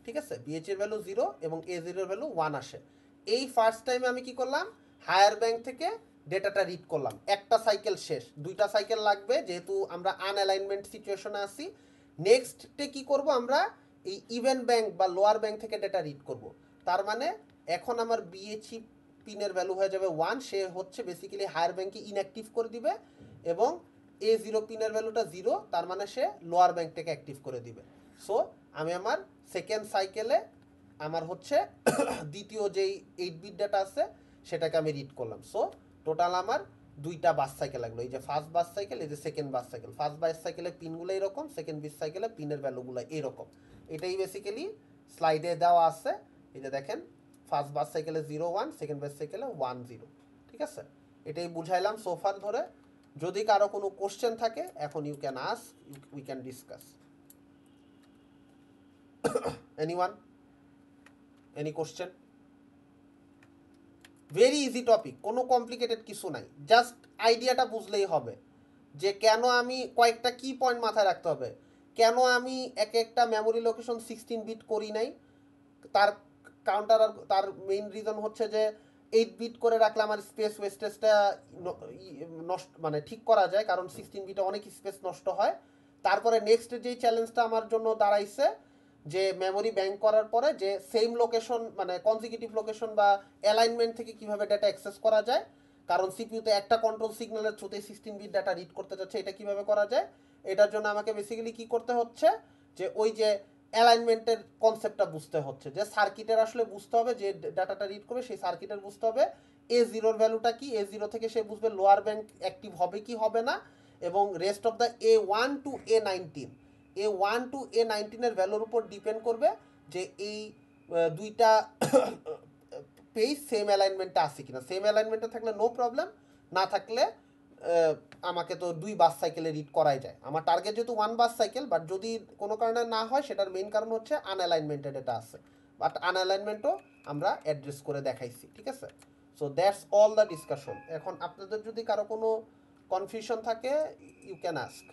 ঠিক আছে। BHE এর ভ্যালু 0 এবং A0 এর ভ্যালু 1 আসে। এই ফার্স্ট টাইমে আমি কি করলাম, হায়ার ব্যাংক থেকে ডেটাটা রিড করলাম, একটা সাইকেল শেষ, দুইটা সাইকেল লাগবে যেহেতু আমরা আনঅ্যালাইনমেন্ট সিচুয়েশনে আছি। নেক্সটে কি করব, আমরা এই ইভেন ব্যাংক বা লোয়ার ব্যাংক থেকে ডেটা রিড করব। তার মানে এখন আমার BHE পিনের ভ্যালু হয়ে যাবে 1, সে হচ্ছে বেসিক্যালি হায়ার ব্যাংকে ইনঅ্যাক্টিভ করে দিবে, এবং A0 পিনের ভ্যালুটা 0, তার মানে সে লোয়ার ব্যাংক থেকে অ্যাক্টিভ করে দিবে। সো আমি আমার সেকেন্ড সাইকেলে আমার হচ্ছে দ্বিতীয় যেই 8 বিট ডাটা আছে সেটাকে আমি রিড করলাম। সো টোটাল আমার দুইটা বাস সাইকেল লাগলো, এই যে ফার্স্ট বাস সাইকেল, এই যে সেকেন্ড বাস সাইকেল। ফার্স্ট বাস সাইকেলের পিনগুলো এরকম, সেকেন্ড বাস সাইকেলে পিনের ভ্যালুগুলো এরকম। এটাই বেসিক্যালি স্লাইডে দেওয়া আছে, এই যে দেখেন ফার্স্ট বাস সাইকেলে 0 1, সেকেন্ড বাস সাইকেলে 1 0, ঠিক আছে। এটাই বুঝাইলাম সোফার ধরে। যদি কারো কোনো কোশ্চেন থাকে এখন you can ask, we can discuss. Anyone, any question? Very easy topic, কোনো কমপ্লিকেটেড কিছু নাই, জাস্ট আইডিয়াটা বুঝলেই হবে যে কেন আমি কয়েকটা কি পয়েন্ট মাথায় রাখতে হবে, কেন আমি এক একটা মেমোরি লোকেশন 16 বিট করি নাই। তার কাউন্টার আর তার মেইন রিজন হচ্ছে যে 8 বিট করে রাখলে আমার স্পেস ওয়েস্টেজটা নষ্ট মানে ঠিক করা যায়, কারণ 16 বিটে অনেক স্পেস নষ্ট হয়। তারপরে নেক্সট যেই চ্যালেঞ্জটা আমার জন্য দাঁড়াইছে যে মেমোরি ব্যাংক করার পরে যে সেম লোকেশন মানে কনজিকিউটিভ লোকেশন বা অ্যালাইনমেন্ট থেকে কিভাবে ডাটা অ্যাক্সেস করা যায়, কারণ সিপিইউতে একটা কন্ট্রোল সিগন্যালের থ্রুতে 16 বিট ডাটা রিড করতে যাচ্ছে, এটা কিভাবে করা যায়। এটার জন্য আমাকে বেসিক্যালি কি করতে হচ্ছে, যে ওই যে অ্যালাইনমেন্টের কনসেপ্টটা বুঝতে হচ্ছে, যে সার্কিটের আসলে বুঝতে হবে, যে ডাটাটা রিড করবে সেই সার্কিটের বুঝতে হবে A0 এর ভ্যালুটা কি, A0 থেকে সে বুঝবে লোয়ার ব্যাংক অ্যাক্টিভ হবে কি হবে না, এবং rest of the A1 to A19, A1 to A19 এর ভ্যালুর উপর ডিপেন্ড করবে যে এই দুইটা পেজ সেম অ্যালাইনমেন্টে আছে কিনা। সেম অ্যালাইনমেন্টে থাকলে নো প্রবলেম, না থাকলে আমাকে তো 2 বাস সাইকেলে রিড করাই যায়। আমার টার্গেট যেহেতু 1 বাস সাইকেল, বাট যদি কোনো কারণে না হয় সেটার মেইন কারণ হচ্ছে আনঅ্যালাইনমেন্টেড এটা আছে, বাট আনঅ্যালাইনমেন্টও আমরা অ্যাড্রেস করে দেখাইছি, ঠিক আছে। So that's all the discussion. এখন আপনাদের যদি কারো কোনো কনফিউশন থাকে you can ask.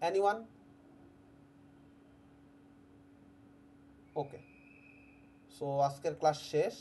Anyone? Okay, so আজকের ক্লাস শেষ।